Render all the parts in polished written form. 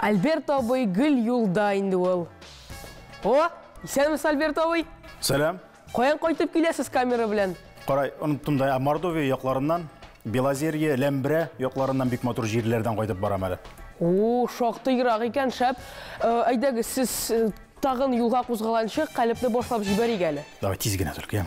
Альберт абый гүл юлда инде ул. О, исәнмесез, Альберт абый? Сәлам. Каян кайтып киләсез камера белән? Карай, оныттым да, Мордовия якларыннан, Белозерье, Лембре якларыннан бик матур җирләрдән кайтып барам әле. О, шактый ерак икән, шәп. Әйдәгез, сез тагын юлга кузгалганчы калепне башлап җибәрик әле. Давай тиз генә только,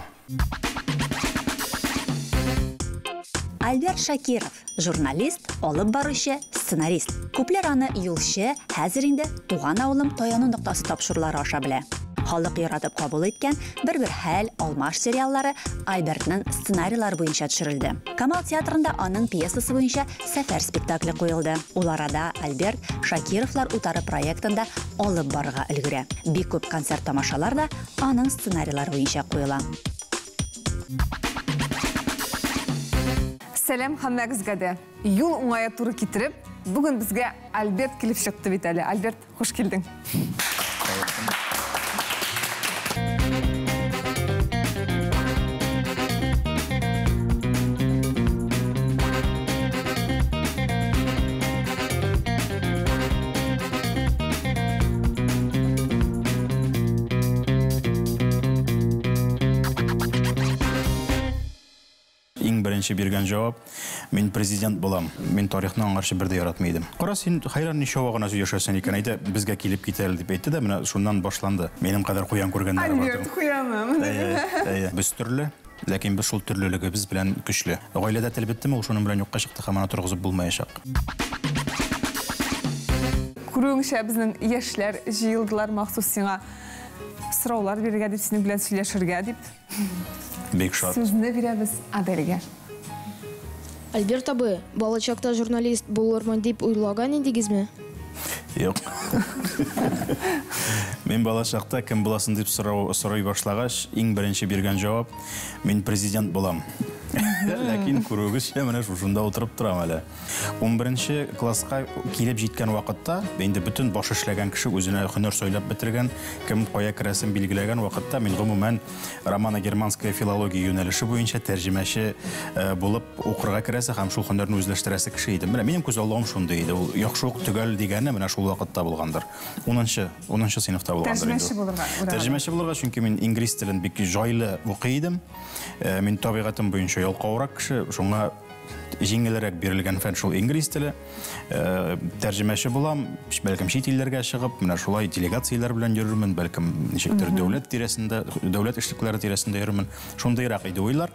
Альберт Шакиров, журналист, алып баручы, сценарист. Күпләр аны юлчы, хәзер инде туган авылым таяну ноктасы тапшырулары аша белә. Халык яратып кабул иткән бер хәл, алмаш сериаллары Альбертның сценарийлары буенча төшерелде. Камал театрында аның пьесасы буенча сәфәр спектакле куелды. Ул арада Альберт Шакировлар утары проектында алып барырга өлгерә. Бик күп концерт тамашалар да аның сценарийлары буенча куела. Сәлем һәммәгезгә дә. Юл уңая туры китереп, бүген безгә Альберт килеп чыкты бит әле. Альберт, хош килдең. Биргән җавап: "Мин президент булам. Мин тарихны аңларчы бер дә яратмый идем." Кара, син хайран ничә вагына сөйләшәсең икән, әйдә, безгә килеп китәр дип әйтте дә, менә шуннан башланды. Минем кадәр куян күргәннәр бар. Альберт, куянмы? Без төрле, ләкин без шул төрлелегебез белән көчле. Гаиләдә тел биттеме, ул шуның белән юкка чыкты һәм аны торгызып булмаячак. Күрүеңчә, безнең яшьләр җыелдылар махсус сиңа сораулар бирергә дип, синең белән сөйләшергә дип. Бик шат. Сүзне бирәбез Аделгә. Альберт абый, балачакта журналист булырмын дип уйлаган идегезме? Юк. Мин балачакта кем буласың дип сорый башлагач, иң беренче биргән җавап: "Мин президент булам." Ләкин күрүгезчә, менә шушында утырып торам әле. 11нче класска килеп җиткән вакытта, инде бүтән баш эшләгән кеше үзенә һөнәр сөйләп бетергән, кем кая керәсен билгеләгән вакытта, мин гомумән романо-германская филология юнәлеше буенча тәрҗемәче булып укырга керәсе һәм шул һөнәрне үзләштерәсе кеше идем. Менә минем күз аллам шундый иде. Ул яхшы ук төгәл дигәне менә шул вакытта булгандыр. 10нчы сыйныфта булгандыр. Тәрҗемәче булырга. Тәрҗемәче булырга, чөнки мин инглиз телен бик җайлы укый идем. Мин табигатым буенча ялкаурак кеше, шуңа җиңелрәк бирелгән фән шул инглиз теле. Тәрҗемәче булам, бәлкем чит илләргә чыгып, менә шулай делегацияләр белән йөрермен, бәлкем ничектер дәүләт тирәсендә, дәүләт эшлекләре тирәсендә йөрермен. Шундыйрак иде уйлар.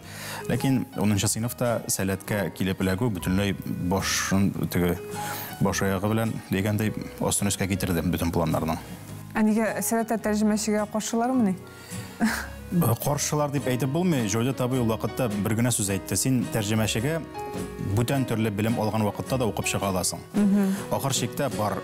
Ләкин 10нчы сыйныфта сәләткә килеп эләгү бөтенләй баш аягы белән дигәндәй астын өскә китердем бүтән планнарның. Нигә сәләттә тәрҗемәчегә каршылармыни? Каршылар дип әйтеп булмый, Җойда табый ул вакытта бер генә сүз әйтте: "Син тәрҗемәчегә бүтән төрле белем алган вакытта да укып чыга аласың." Ахыр чиктә бар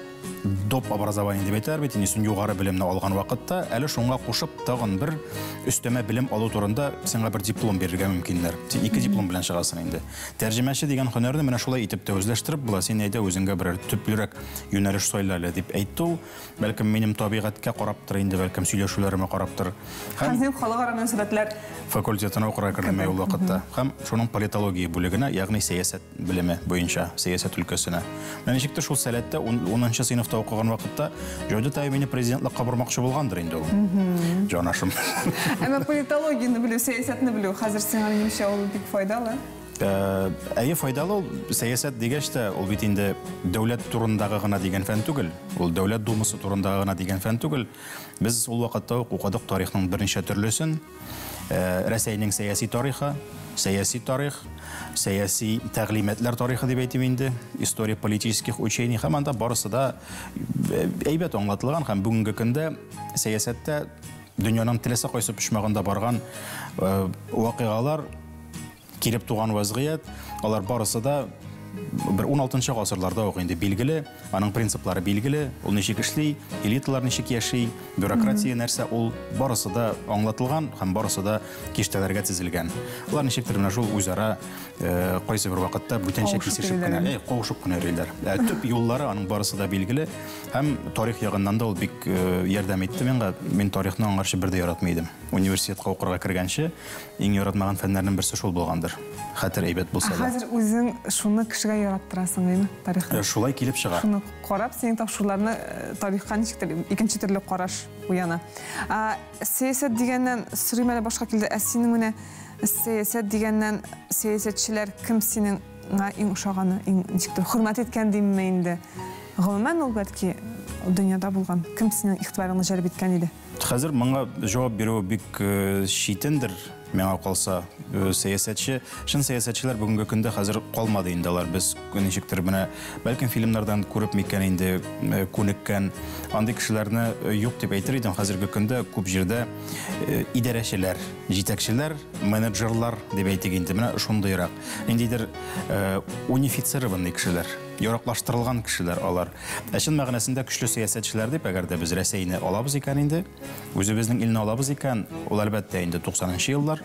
доп образование дип әйтәр бит, инде югары белемне алган вакытта, әле шуңа кушып тагын бер өстәмә белем алу турында сиңа бер диплом бирергә мөмкиннәр. Син 2 диплом белән чыгасың инде. Тәрҗемәче дигән һөнәрне менә шулай итеп тә үзләштереп була. Син әйдә үзеңгә бер төплерәк юнәлеш сайлала дип әйтте ул. Бәлкем минем табигатькә караптыр инде, бәлкем сөйләшүләремә караптыр. Хәзер халыкара мөнәсәбәтләр факультетына укырга кергән ул вакытта. Һәм шуның политология бүлегенә, ягъни сәясәт белеме буенча, сәясәт өлкәсенә. Менә ничектер шул сәләттә 10нчы сыйныфта укыган вакытта Җойда табый мине президентлыкка бармакчы булгандыр инде ул. Җанашым. Әмма политологияны белү, сәясәтне белү хәзер сиңа нимчә ул бик файдалы? Әйе, файдалы ул. Сәясәт дигәч тә, ул бит инде дәүләт турындагы гына дигән фән түгел. Ул дәүләт думасы турындагы гына дигән фән түгел. Без ул вакытта укыдык тарихның берничә төрлесен. Рәсәйнең сәяси тарихы, сәяси тарих, сәяси тәгълиматлар тарихы дип әйтим инде, история политических учений, һәм анда барысы да әйбәт аңлатылган һәм бүгенге көндә сәясәттә дөньяның теләсә кайсы почмагында барган вакыйгалар, килеп туган вазгыять, алар барысы да bir 16-нчы гасырларда ук инде билгеле, аның принциплары билгеле, ул ничек эшли, элиталар ничек яши, бюрократия нәрсә, ул барысы да аңлатылган һәм барысы да киштәләргә тизелгән. Улар ничектер менә шул үзара кайсы бер вакытта бүтәнчә кисешеп кенә, кавышып кенә йөриләр. Төп юллары аның барысы да билгеле һәм тарих ягыннан да ул бик ярдәм итте миңа. Мин тарихны аңларчы бер дә яратмый идем. Университетка укырга кергәнче иң яратмаган фәннәрнең берсе шул булгандыр. Хәтер әйбәт булса да. Хәзер үзең шуны кеше кешегә яраттырасың, әйме, тарихта. Шулай килеп чыга. Шуны карап, синең тапшыруларны тарихка ничектер икенче төрле караш уяна. Сәясәт дигәннән сорыйм әле башка килде. Синең менә сәясәт дигәннән сәясәтчеләр кем синең иң ошаганы, иң ничектер хөрмәт иткән димме инде? Гомумән ул бәлки дөньяда булган кем синең игътибарыңны җәлеп иткән иде? Хәзер моңа җавап бирү бик читендер. Миңа калса сәясәтче, шын сәясәтчеләр бүгенге көндә хәзер калмады инде алар. Без ничектер менә бәлкем фильмнардан күреп микән инде күнеккән андый кешеләрне юк дип әйтер идем. Хәзерге көндә күп җирдә идарәчеләр, җитәкчеләр, менеджерлар дип әйтик инде. Менә шундыйрак. Ниндидер унифицирован кешеләр, яраклаштырылган кешеләр алар. Чын мәгънәсендә көчле сәясәтчеләр дип әгәр дә без Рәсәйне алабыз икән инде, үзебезнең илне алабыз икән, ул әлбәттә инде 90нчы еллар.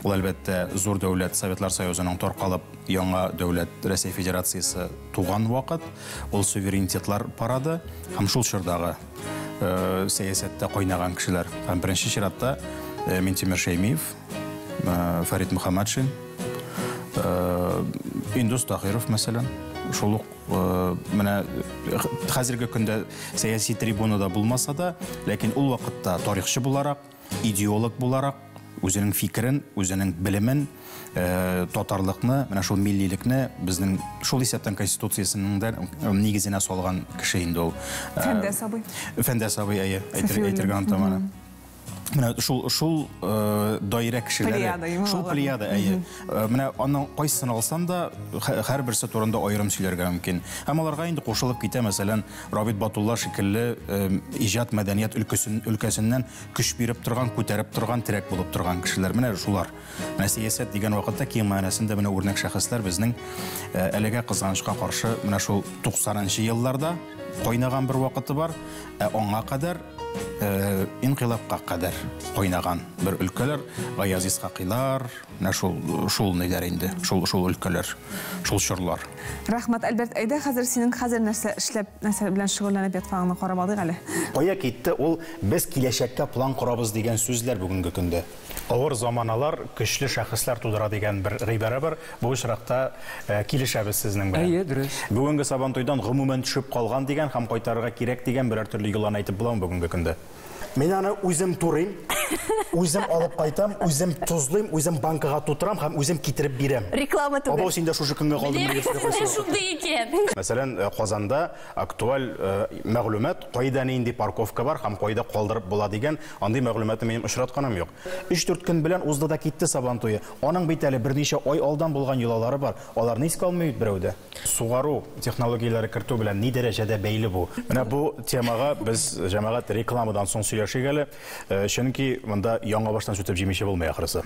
Ул әлбәттә зур дәүләт Советлар Союзының таркалып яңа дәүләт Россия Федерациясе туган вакыт, ул суверенитетлар парады һәм шул чордагы сәясәттә кайнаган кешеләр. Һәм беренче чиратта Минтимер Шәймиев, Фарид Мөхәммәтшин, Индус Тахиров мәсәлән, шул менә хәзерге көндә сәяси трибунада булмаса да, ләкин ул вакытта тарихчы буларак, идеолог буларак үзенең фикерен, үзенең белемен, татарлыкны, менә шул миллилекне безнең шул исәптән конституциясенең нигезенә салган кеше инде ул. Фәндәс абый. Фәндәс абый әйтергә антаманы. Менә шул даирә кешеләре, шул плеяда әйе. Менә аның кайсын алсам да һәрберсе турында аерым сөйләргә мөмкин. Һәм аларга инде кушылып китә, мәсәлән, Рабит Батулла шикелле иҗат мәдәният өлкәсеннән көч биреп торган, күтәреп торган, терәк булып торган кешеләр. Менә шулар. Менә сәясәт дигән вакытта киң мәгънәсендә менә үрнәк шәхесләр безнең әлегә кызганычка каршы менә шул 90нчы елларда кайнаган бер вакыты бар, аңа кадәр инқилабка кадәр кайнаган бер өлкәләр, Гаяз Исхакыйлар, менә шул ниләр инде, шул өлкәләр, шул чорлар. Рәхмәт, Альберт, әйдә хәзер синең хәзер нәрсә эшләп, нәрсә белән шөгыльләнеп ятканыңны карап алыйк әле. Кая китте ул без киләчәккә план корабыз дигән сүзләр бүгенге көндә. Авыр заманалар көчле шәхесләр тудыра дигән бер гыйбарә бар. Бу очракта килешәбез сезнең белән. Әйе, дөрес. Бүгенге Сабантуйдан гомумән төшеп калган дигән һәм кайтарырга кирәк дигән берәр төрле юллан әйтеп буламы бүгенге көндә? Мен аны үзем турыйм, үзем алып кайтам, үзем тузлыйм, үзем банкага тутырам һәм үзем китереп бирәм. Реклама түгел. Або син дә шушы көнгә калдым. Шундый икән. Мәсәлән, Казанда актуаль мәгълүмат, кайда нинди парковка бар һәм кайда калдырып була дигән андый мәгълүматны мин очратканым юк. 3-4 көн белән узды да китте Сабантуе. Аның бит әле берничә ай алдан булган йолалары бар. Аларны искә алмый берәүдә. Сугару технологияләре кертү белән ни дәрәҗәдә бәйле бу? Менә бу темага без җәмәгать рекламадан соң сөйләшик әле. Чөнки монда яңа баштан сүтеп җимеше булмый ахрысы.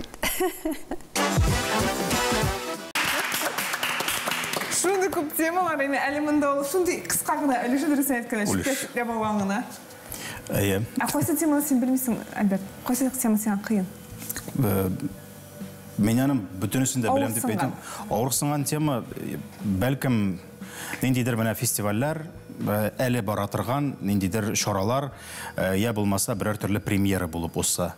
Шундый күп темалар, әле монда ул шундый кыска гына өлеше дөрес әйткән шикәр булган. Әйе. Кайсы теманы син белмисең, Альберт? Кайсы тема сиңа кыен? Мен аның бүтүнесен дә беләм дип әйтәм. Авырсынган тема бәлкем ниндидер менә фестивальләр, әле бара торган ниндидер чаралар, я булмаса берәр төрле премьера булып узса.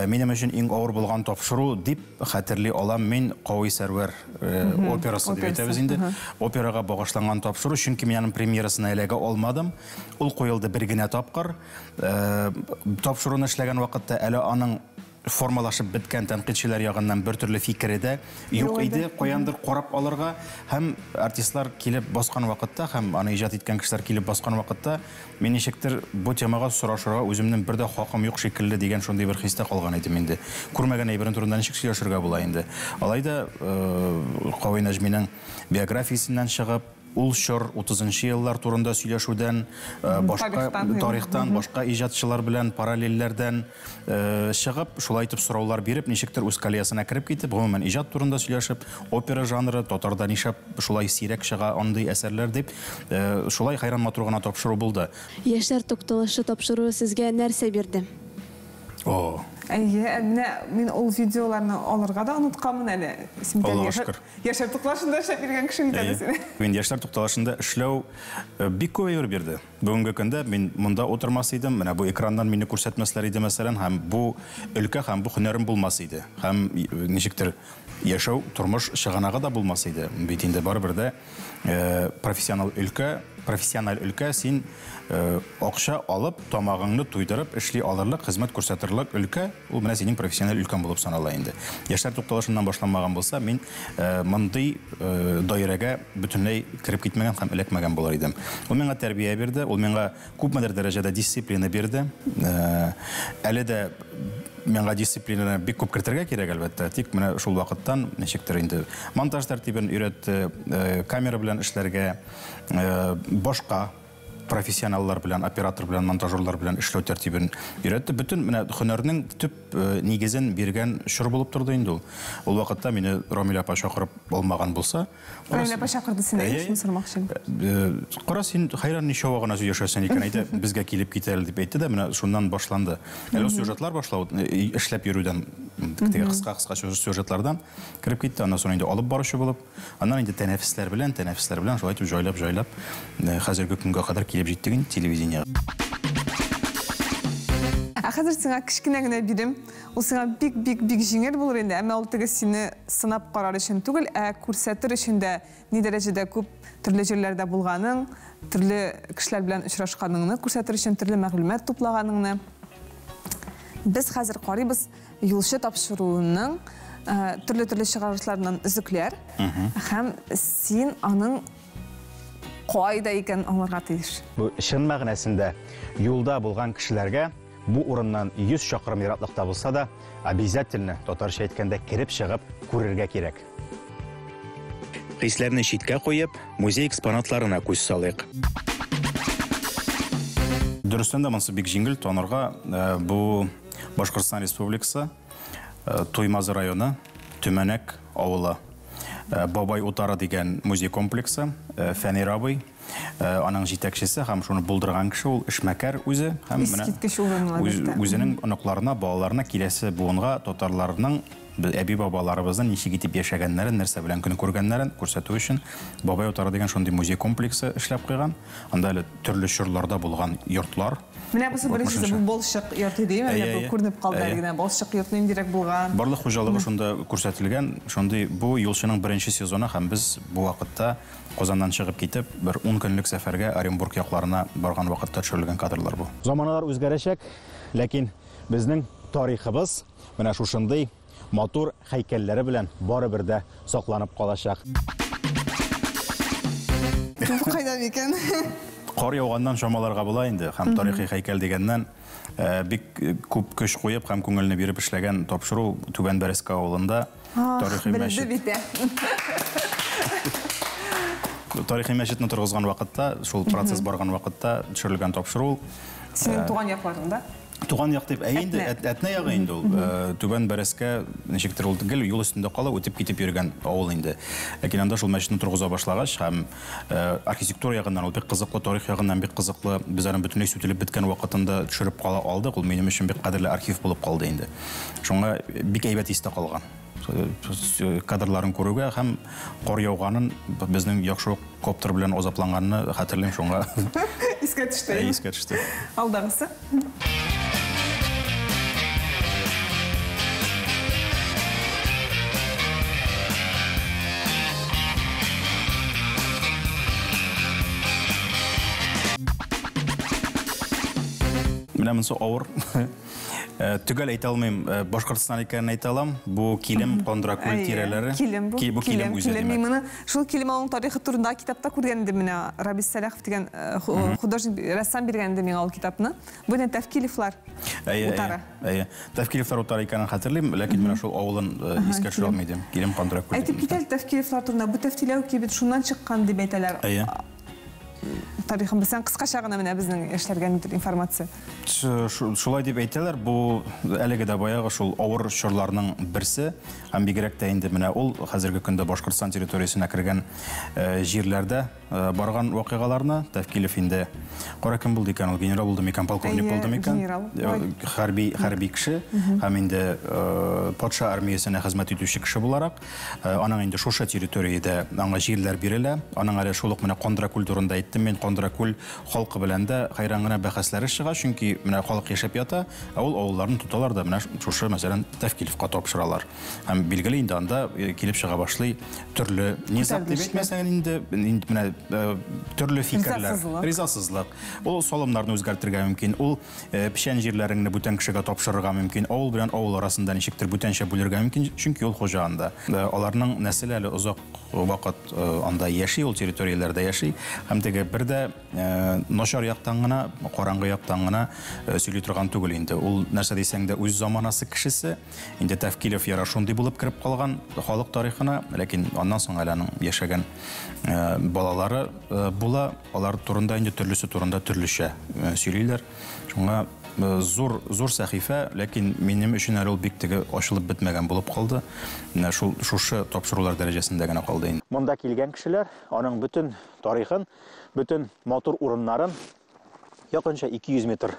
Минем өчен иң авыр булган тапшыру дип хәтерли алам мин Кавый Сәрвәр операсы дип әйтәбез инде. Операга багышланган тапшыру, чөнки мин аның премьерасын әлегә алмадым. Ул куелды бер генә тапкыр. Тапшыруны эшләгән вакытта әле аның формалашып биткән тәнкыйтьчеләр ягыннан бер төрле фикере дә юк иде, каяндыр карап алырга һәм артистлар килеп баскан вакытта һәм аны иҗат иткән кешеләр килеп баскан вакытта мин ничектер бу темага сорашырга үземнең бер дә хакым юк шикелле дигән шундый бер хистә калган идем инде. Күрмәгән әйберен турында ничек сөйләшергә була инде. Алайда Кавый Нәҗминең биографиясеннән чыгып, ул чор 30нчы еллар турында сөйләшүдән, башка тарихтан, башка иҗатчылар белән параллельләрдән чыгып, шулай итеп сораулар биреп, ничектер үз коллеясына кирип китеп, гомумән иҗат турында сөйләшеп, опера жанры, татарда нишәп шулай сирәк чыга андый әсәрләр дип, шулай хайран матур гына тапшыру булды. Яшьләр тукталышы тапшыруы сезгә нәрсә бирде? Әйе, мин ул видеоларны алырга да онытканмын әле. Яшьләр тукталышында эшләп биргән кеше иде. Мин яшьләр тукталышында эшләү бик күп әйбер бирде. Бүгенге көндә мин монда утырмас идем, менә бу экраннан мине күрсәтмәсләр иде мәсәлән, һәм бу өлкә һәм бу һөнәрем булмас иде. Һәм ничектер яшәү тормыш чыганагы да булмас иде. Бит инде барыбер дә профессиональ өлкә син акча алып, тамагыңны туйдырып эшли алырлык, хезмәт күрсәтерлек өлкә, ул менә синең профессиональ өлкәң булып санала инде. Яшьләр тукталышыннан башламаган булса, мин мондый даирәгә бөтенләй кирип китмәгән һәм эләкмәгән булыр идем. Ул миңа тәрбия бирде, ул миңа күпмедер дәрәҗәдә дисциплина бирде. Әле дә миңа дисциплинаны бик күп кертергә кирәк, әлбәттә. Тик менә шул вакыттан ничектер инде монтаж тәртибен өйрәтте, камера белән эшләргә, башка профессионаллар белән, оператор белән, монтажерлар белән эшләү тәртибен өйрәтте. Бөтен менә һөнәрнең төп нигезен биргән шур булып торды инде ул. Ул вакытта мине Рамил апа чакырып алмаган булса, Рамил апа чакырды сине, эшне сормакчы. Кара, син хайран ничә вагына яшәсәң икән, әйтә, безгә килеп китәл дип әйтте дә, менә шуннан башланды. Әле сюжетлар башлау, эшләп йөрүдән, теге кыска сюжетлардан кирип китте, аннан соң инде алып баручы булып, аннан инде тәнәфесләр белән шулай итеп җайлап, хәзерге көнгә кадәр килеп җиттеген телевидение. Хәзер сиңа кичкенә генә бирем. Ул сиңа бик җиңел булыр инде, әмма ул теге сине сынап карар өчен түгел, күрсәтер өчен дә ни дәрәҗәдә күп төрле җирләрдә булганың, төрле кешеләр белән очрашканыңны күрсәтер өчен төрле мәгълүмат туплаганыңны. Без хәзер карыйбыз юлчы тапшыруының төрле чыгарышларыннан үзекләр, һәм син аның кайда икән аңларга тиеш. Бу чын мәгънәсендә юлда булган кешеләргә бу урыннан 100 чакрым ераклыкта булса да, обязательно татарча әйткәндә кирип чыгып күрергә кирәк. Хисләрне читкә куеп, музей экспонатларына күз салыйк. Дөрестән дә монсы бик җиңел танырга, бу Башкортстан Республикасы, Туймазы районы, Төмәнәк авылы, Бабай утары дигән музей комплексы, Фәнир абый, аның җитәкчесе һәм шуны булдырган кеше ул эшмәкәр үзе һәм үзенең оныкларына, балаларына киләсе буынга татарларның әби бабаларыбызның ничек итеп яшәгәннәрен, нәрсә белән көне күргәннәрен күрсәтү өчен Бабай утары дигән шундый музей комплексы эшләп куйган. Анда әле төрле чорларда булган йортлар. Менә бусы беренчесе бу Болшык йорты димме, бу күренеп калды дигән Болшык йортның дирәк булган. Барлык хуҗалыгы шунда күрсәтелгән. Шундый бу юлчының беренче сезоны һәм без бу вакытта Казаннан чыгып китеп, бер 10 көнлек сәфәргә Оренбург якларына барган вакытта төшерелгән кадрлар бу. Заманнар үзгәрәчәк, ләкин безнең тарихыбыз менә шушындый матур һәйкәлләре белән барыбер дә сакланып калачак. Кайда икән? Кар яуганнан шамаларга була инде, һәм тарихи һәйкәл дигәннән бик күп көч куеп һәм күңелне биреп эшләгән тапшыру Түбән Бәрәскә авылында тарихи мәчет. Тарихи мәчетне торгызган вакытта, шул процесс барган вакытта төшерелгән тапшыру. Синең туган якларында? Туган як дип, инде әтнә ягы инде ул. Түбән Бәрәскә ничектер ул гел юл өстендә кала үтеп китеп йөргән авыл инде. Ләкин анда шул мәчетне торгыза башлагач һәм архитектура ягыннан ул бик кызыклы, тарих ягыннан бик кызыклы, без аны бөтенләй сүтелеп биткән вакытында төшереп кала алдык. Ул минем өчен бик кадерле архив булып калды инде. Шуңа бик әйбәт истә калган. Кадрларын күрүгә һәм кар яуганын, безнең яхшы коптер белән азапланганны хәтерлим, шуңа искә төште. Искә төште. Алдагысы. Менә монсы авыр. Түгел әйтә алмыйм, Башкортстан икәнен әйтә алам. Бу килем Кондра күл тирәләре. Бу килем үзе димәк. Шул килем аның тарихы турында китапта күргән идем менә. Рабис Салахов дигән художник, рәссам биргән иде миңа ул китапны. Бу не Тәвкилевлар утары. Тәвкилевлар утары икәнен хәтерлим, ләкин менә шул авылын искә төшерә алмыйдым. Килем Кондра күл. Әйтеп китәл Тәвкилевлар турында. Бу тәфтиләү кибет шуннан чыккан дип әйтәләр. Тарихын белсәң, кыскача гына менә безнең эшләргә информация. Шулай дип әйтәләр, бу әлеге дә баягы шул авыр чорларның берсе, һәм бигрәк тә инде менә ул хәзерге көндә Башкортстан территориясенә кергән җирләрдә барган вакыйгаларны Тәвкилев инде Кара кем булды икән? Ул генерал булды микән, полковник булды микән? Генерал. Хәрби кеше, һәм инде патша армиясенә хезмәт итүче кеше буларак, аның инде шушы территориядә аңа җирләр бирелә. Аның әле шул ук менә Кондракүл турында әйттем мен, Кондракүл халкы белән дә хайран гына бәхәсләре чыга, чөнки менә халык яшәп ята, ул авылларын тоталар да менә шушы мәсәлән Тәвкилевка тапшыралар. Һәм билгеле инде анда килеп чыга башлый төрле низак дип әйтмәсәң инде менә төрле фикерләр, ризасызлык. Ул салымнарны үзгәртергә мөмкин, ул печән җирләреңне бүтән кешегә тапшырырга мөмкин, авыл белән авыл арасында ничектер бүтәнчә бүлергә мөмкин, чөнки ул хуҗа анда. Аларның нәселе әле озак вакыт анда яши, ул территорияләрдә яши, һәм теге бер дә начар яктан гына, караңгы яктан гына сөйли торган түгел инде. Ул нәрсә дисәң дә үз заманасы кешесе, инде Тәвкилев яра шундый булып кирип калган халык тарихына, ләкин аннан соң әле аның яшәгән балалары була, алар турында инде төрлесе турында төрлечә сөйлиләр. Шуңа зур сәхифә, ләкин минем өчен әле ул бик теге ачылып бетмәгән булып калды. Шушы тапшырулар дәрәҗәсендә генә калды инде. Монда килгән кешеләр аның бөтен тарихын, бөтен матур урыннарын якынча 200 метр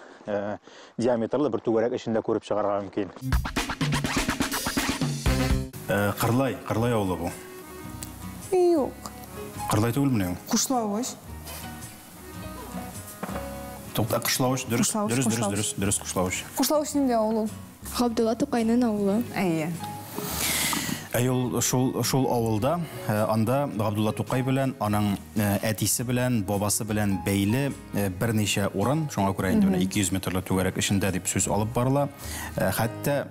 диаметрлы бер түгәрәк эчендә күреп чыгарга мөмкин. Кырлай авылы бу. Юк. Кырлай түгелме ул? Кушлавыч. Тукта Кышлавыч, дөрес Кышлавыч. Кушлавыч ниндәй авыл ул? Габдулла Тукайның авылы. Әйе. Ул шул авылда, анда Габдулла Тукай белән, аның әтисе белән, бабасы белән бәйле берничә урын, шуңа күрә инде 200 метрлы түгәрәк эчендә дип сүз алып барыла. Хәтта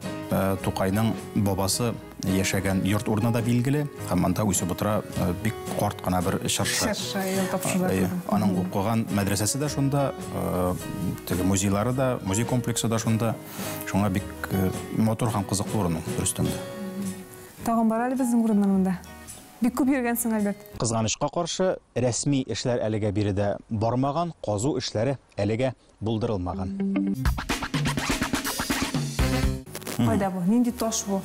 Тукайның бабасы яшәгән йорт урыны да билгеле, һәм анда үсеп утыра бик карт кына бер шарша. Аның укыган мәдрәсәсе дә шунда, теге музейлары да, музей комплексы да шунда. Шуңа бик матур һәм кызыклы урын Рөстәмдә. Тагын бар әле безнең урыннан монда. Бик күп йөргәнсең, Альберт. Кызганычка каршы, рәсми эшләр әлегә биредә бармаган, казу эшләре әлегә булдырылмаган. Кайда бу? Нинди таш бу?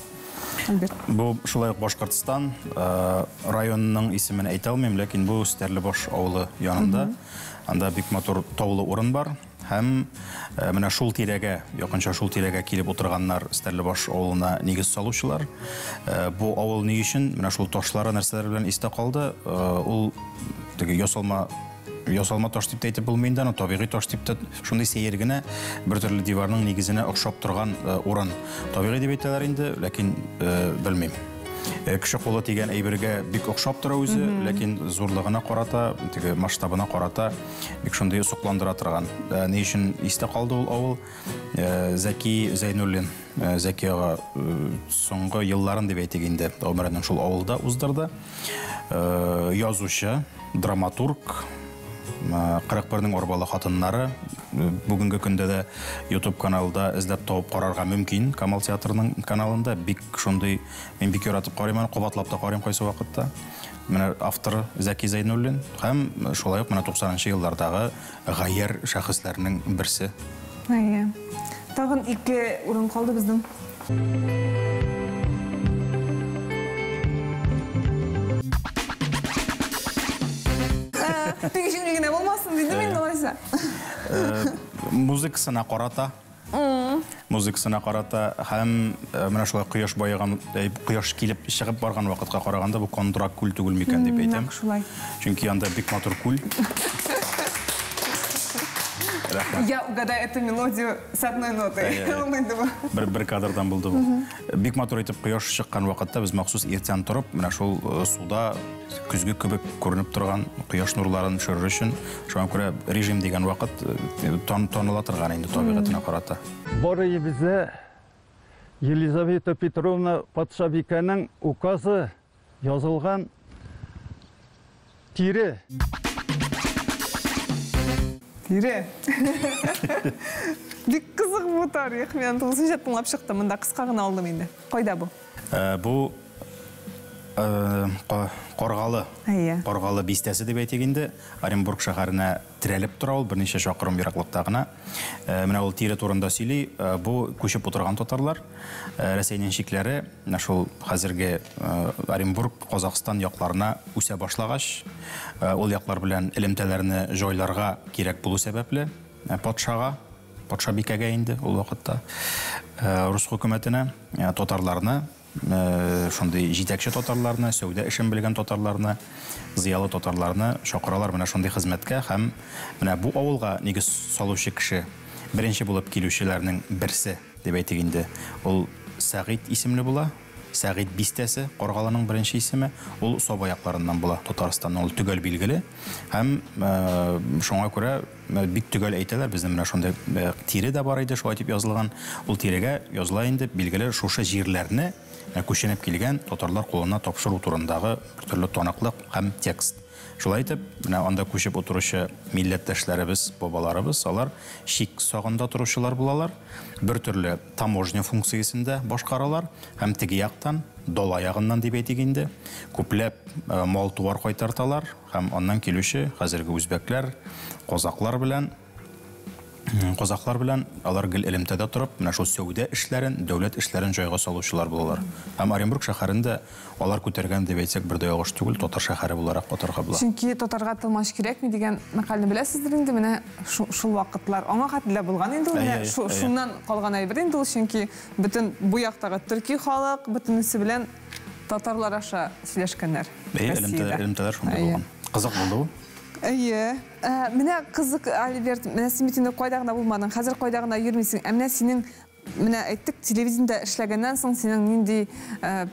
Альберт. Бу шулай ук Башкортстан районының исемен әйтә алмыйм, ләкин бу Стәрлебаш авылы янында. Анда бик матур таулы урын бар. Һәм менә шул тирәгә, якынча шул тирәгә килеп утырганнар Стәрлебаш авылына нигез салучылар. Бу авыл ни өчен менә шул ташлары нәрсәләр белән истә калды. Ул теге ясалма таш дип әйтеп булмый инде, табигый таш дип тә шундый сәер генә бер төрле диварның нигезенә охшап торган урын. Табигый дип әйтәләр инде, ләкин белмим. Кеше кулы тигән әйбергә бик охшап тора үзе, ләкин зурлыгына карата, теге масштабына карата бик шундый сукландыра торган. Ни өчен истә калды ул авыл? Зәки Зәйнуллин, Зәкига соңгы елларын дип әйтик инде, өмеренең шул авылда уздырды. Язучы, драматург, 41-ның арбалы хатыннары, бүгенге көндә дә YouTube каналында эзләп табып карарга мөмкин. Камал театрының каналында бик шундый, мин бик яратып карыйм, кабатлап та карыйм кайсы вакытта. Менә авторы Зәки Зәйнуллин һәм шулай ук менә 90-нчы еллардагы гаер шәхесләрнең берсе. Әйе. Тагын 2 урын калды безнең. Тегешеңдегенә булмасын диде мен алайса. Музыкасына карата. Музыкасына карата һәм менә шулай кояш байыган, кояш килеп чыгып барган вакытка караганда бу Кондракүл түгел микән дип әйтәм. Чөнки анда бик матур күл. Я угадаю эту мелодию с одной нотой. Бер кадрдан булды бу. Бик матур итеп кояш чыккан вакытта без махсус иртән торып, менә шул суда күзгә кебек күренеп торган кояш нурларын төшерер өчен, шуңа күрә режим дигән вакыт тоныла торган инде табигатына карата. Боры безе Елизавета Петровна патшабикәнең указы язылган тире. Тире. Бик кызык бу тарих. Мен тыңлап чыктым, монда кыска гына алдым инде. Кайда бу? Бу Qorғалы бистәсе деп әйтегенде Оренбург шәһәренә тирәлеп тора ул берничә шақырым ераклыкта гына. Менә ул тире турында сөйли, бу күчеп утырган татарлар Рәсәйнең шикләре шул хәзерге Оренбург, Казакстан якларына үсә башлагач, ул яклар белән элемтәләрне җайларга кирәк булу сәбәпле патша бикәгә инде ул вакытта рус хөкүмәтенә татарларны шундый җитәкче татарларны, сәүдә эшен белгән татарларны, зыялы татарларны чакыралар менә шундый хезмәткә һәм менә бу авылга нигез салучы кеше беренче булып килүчеләрнең берсе дип әйтик инде. Ул Сәгыйд исемле була. Сәгыйд бистәсе Қарғалының беренче исеме, ул Соба якларыннан була, Татарстанның ул түгел билгеле. Һәм шуңа күрә бик түгел әйтәләр, безнең менә шундый тире дә бар иде, шулай дип язылган. Ул тирегә языла инде билгеле шушы җирләрне күченеп килгән татарлар кулына тапшыру турындагы бер төрле таныклык һәм текст. Шулай итеп, менә анда күчеп утыручы милләттәшләребез, бабаларыбыз, алар шик сагында торучылар булалар. Бер төрле таможня функциясендә башкаралар һәм теге яктан, дала ягыннан дип әйтик инде, күпләп мал-туар кайтарталар һәм аннан килүче хәзерге үзбәкләр, казаклар белән алар гел элемтәдә торып, менә шул сәүдә эшләрен, дәүләт эшләрен җайга салучылар булалар. Һәм Оренбург шәһәрендә алар күтәргән дип әйтсәк бер дә ягыш түгел, татар шәһәре буларак атарга була. Чөнки татарга тылмаш кирәкми дигән мәкалне беләсездер инде, менә шул вакытлар аңа хәтле булган инде, менә шуннан калган әйбер инде ул, чөнки бөтен бу яктагы төрки халык бөтенесе белән татарлар аша сөйләшкәннәр. Элемтәләр шунда булган. Кызык булды бу. Менә кызык, Альберт, менә син бит инде кайда гына булмадың, хәзер кайда гына йөрмисең. Менә синең, менә әйттек, телевизиядә эшләгәннән соң синең нинди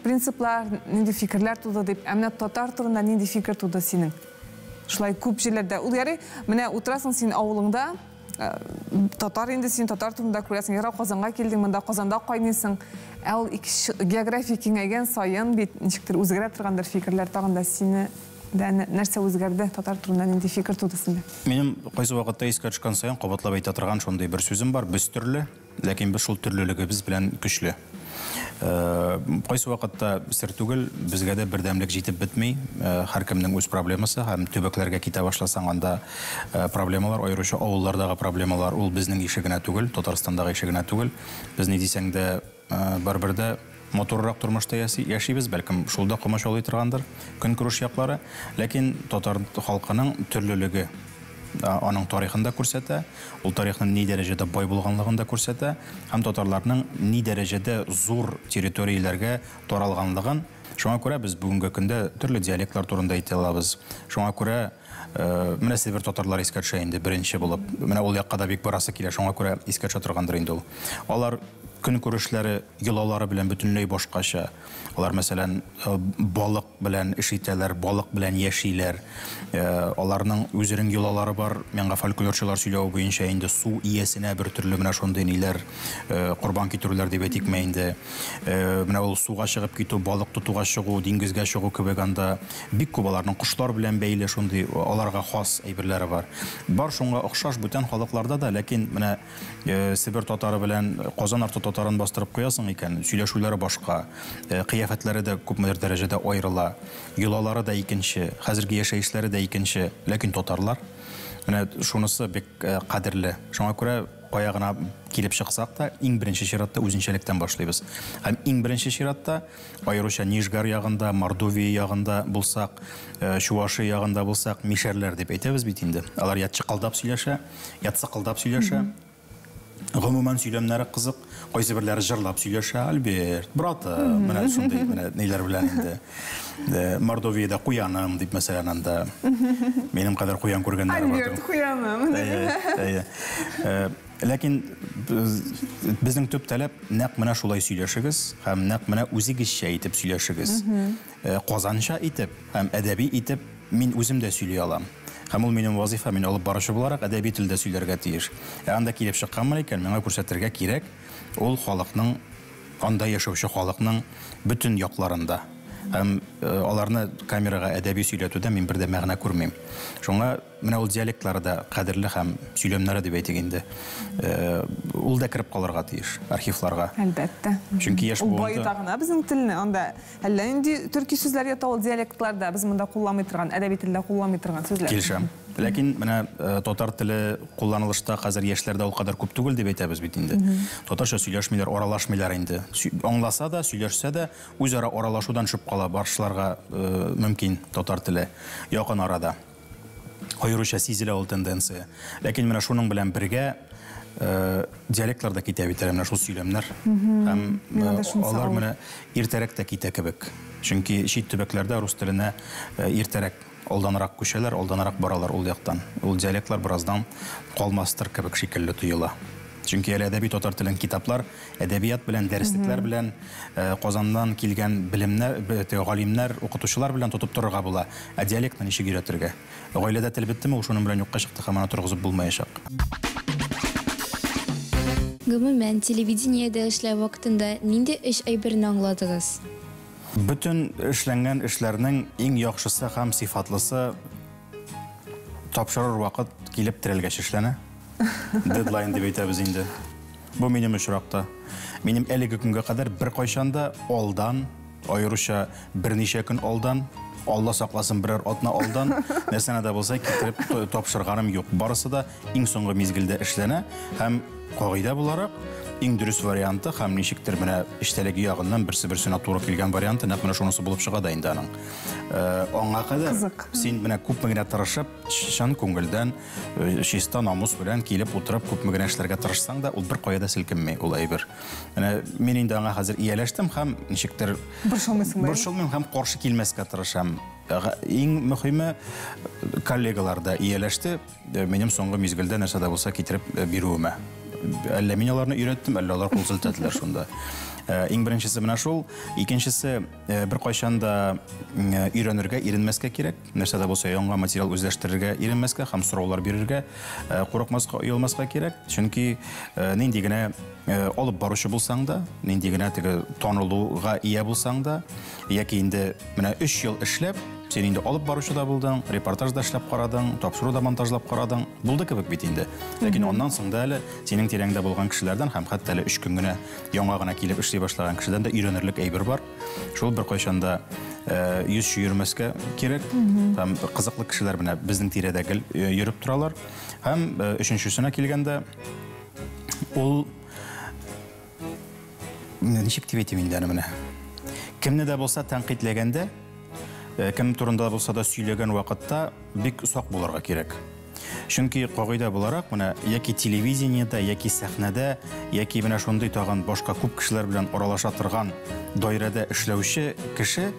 принциплар, нинди фикерләр туды дип, менә татар турында нинди фикер туды синең? Шулай күп җирләрдә. Ул ярый, менә утырасың син авылыңда, татар инде син татар турында күрәсең, яра Казанга килдең, монда Казанда кайнысың. Ул география киңәйгән саен бит ничектер үзгәрә торгандыр фикерләр тагында сине нәрсә үзгәрде татар турында нинди фикер туды синдә? Минем кайсы вакытта искә төшкән саен кабатлап әйтә торган шундый бер сүзем бар, без төрле, ләкин без шул төрлелегебез белән көчле. Кайсы вакытта сер түгел, безгә дә бердәмлек җитеп бетми, һәркемнең үз проблемасы һәм төбәкләргә китә башласаң анда проблемалар, аеруча авыллардагы проблемалар, ул безнең ишегенә түгел, Татарстандагы ишегенә түгел. Без ни дисәң дә барбердә моторрак тормышта яшибез, бәлкем шулда комачаулый торгандыр көнкүреш яклары, ләкин татар халкының төрлелеге аның тарихында күрсәтә, ул тарихның ни дәрәҗәдә бай булганлыгын да күрсәтә, һәм татарларның ни дәрәҗәдә зур территорияләргә таралганлыгын. Шуңа күрә без бүгенге көндә төрле диалектлар турында әйтә алабыз. Шуңа күрә менә сибер татарлар искә төшә инде беренче булып. Менә ул якка да бик барасы килә, шуңа күрә искә төшә торгандыр инде ул. Алар көнкүрешләре, йолалары белән бөтенләй башкача. Алар мәсәлән балык белән эш итәләр, балык белән яшиләр. Аларның үзләренең йолалары бар. Менә фольклорчылар сөйләү буенча инде су иясенә бер төрле менә шундый ниләр, курбан китерүләр дип әйтикме инде. Менә ул суга чыгып китү, балык тотуга чыгу, диңгезгә чыгу кебек анда бик күп аларның кошлар белән бәйле шундый аларга хас әйберләре бар. Бар шуңа охшаш бүтән халыкларда да, ләкин менә Сибир татары белән Казан арты татарын бастырып куясың икән, сөйләшүләре башка, кыяфәтләре дә күпмедер дәрәҗәдә аерыла, йолалары да икенче, хәзерге яшәешләре дә икенче, ләкин татарлар менә шунысы бик кадерле. Шуңа күрә кая гына килеп чыксак та, иң беренче чиратта үзенчәлектән башлыйбыз. Һәм иң беренче чиратта аеруча Нижгар ягында, Мордовия ягында булсак, Чувашия ягында булсак, мишәрләр дип әйтәбез бит инде. Алар ятчы кылдап сөйләшә, ятсы кылдап сөйләшә. Гомумән сөйләмнәре кызык, кайсы берләре җырлап сөйләшә, Альберт, брат, менә шундый менә ниләр белән инде. Мордовиядә куяным дип мәсәлән анда. Минем кадәр куян күргәннәр бар. Альберт, куяным. Ләкин безнең төп таләп нәкъ менә шулай сөйләшегез һәм нәкъ менә үзегезчә итеп сөйләшегез. Казанча итеп һәм әдәби итеп мин үзем дә сөйли алам. Һәм ул минем вазифа, мин алып баручы буларак әдәби телдә сөйләргә тиеш. Анда килеп чыкканмын икән, миңа күрсәтергә кирәк ул халыкның, анда яшәүче халыкның бөтен якларында. Һәм аларны камерага әдәби сөйләтүдә мин бер дә мәгънә күрмим. Шуңа менә ул диалектлары да кадерле һәм сөйләмнәре дип әйтик инде. Ул да кирип калырга тиеш архивларга. Әлбәттә. Чөнки яшь Ул буында байтагына безнең телне, анда әллә инде төрки сүзләр ята ул диалектларда, без монда кулланмый торган, әдәби телдә кулланмый торган сүзләр. килешәм. Ләкин менә татар теле кулланылышта хәзер яшьләрдә ул кадәр күп түгел дип әйтәбез бит инде. Татарча сөйләшмиләр, аралашмыйлар инде. Аңласа да, сөйләшсә дә, үзара аралашудан төшеп кала барышларга мөмкин татар теле якын арада. Аеруча сизелә ул тенденция. Ләкин менә шуның белән бергә диалектларда китә бит менә шул сөйләмнәр. Һәм алар менә иртәрәк тә китә кебек. Чөнки чит төбәкләрдә рус теленә иртәрәк алданрак күчәләр, алданрак баралар ул яктан. Ул диалектлар бераздан калмастыр кебек шикелле тоела. Чөнки әле әдәби татар телен китаплар, әдәбият белән, дәреслекләр белән, Казаннан килгән белемнәр, галимнәр, укытучылар белән тотып торырга була. Ә диалектны ничек өйрәтергә? Гаиләдә тел биттеме, ул шуның белән юкка чыкты һәм аны торгызып булмаячак. Гомумән, телевидениедә эшләү вакытында нинди эш әйберне аңладыгыз? Bütün эшләнгән эшләрнең иң яхшысы һәм сыйфатлысы тапшырыр вакыт килеп терелгәч эшләнә. Дедлайн дип әйтәбез инде. Бу минем очракта. Минем әлеге көнгә кадәр бер кайчанда алдан, аеруча берничә көн алдан, Алла сакласын берәр атна алдан, нәрсәне дә булса китереп тапшырганым юк. Барысы да иң соңгы мизгелдә эшләнә һәм кагыйдә буларак иң дөрес варианты һәм ничектер менә эштәлеге ягыннан берсе-берсенә туры килгән варианты нәкъ менә шунысы булып чыга да инде аның. Аңа кадәр син менә күпме генә тырышып, чын күңелдән, чиста намус белән килеп утырып күпме генә эшләргә тырышсаң да, ул бер кая да селкенми, ул әйбер. Менә мин инде аңа хәзер ияләштем һәм ничектер борчылмыйм һәм каршы килмәскә тырышам. Иң мөһиме коллегалар да ияләште, минем соңгы мизгелдә нәрсә дә булса китереп бирүемә. Әллә мин аларны өйрәттем, әллә алар кул селтәделәр шунда. Иң беренчесе менә шул, икенчесе бер кайчан да өйрәнергә, иренмәскә кирәк. Нәрсә дә булса яңа материал үзләштерергә, иренмәскә һәм сораулар бирергә, курыкмаска, оялмаска кирәк. Чөнки нинди генә алып баручы булсаң да, нинди генә теге танылуга ия булсаң да, яки инде менә 3 ел эшләп, сен инде алып баручы да булдың, репортажда эшләп карадың, тапшыру да монтажлап карадың, булды кебек бит инде. Ләкин аннан соң да әле синең тирәңдә булган кешеләрдән һәм хәтта әле 3 көн генә яңа гына килеп эшли башлаган кешедән дә өйрәнерлек әйбер бар. Шул бер кайчанда йөз чөйрмәскә кирәк һәм кызыклы кешеләр менә безнең тирәдә йөреп торалар. Һәм өченчесенә килгәндә ул ничек дип әйтим инде менә. Кемне дә булса тәнкыйтьләгәндә, кем турында булса да сөйләгән вакытта бик сак булырга кирәк. Чөнки кагыйдә буларак, менә яки телевидениедә, яки сәхнәдә, яки менә шундый тагын башка күп кешеләр белән аралаша торган даирәдә эшләүче кеше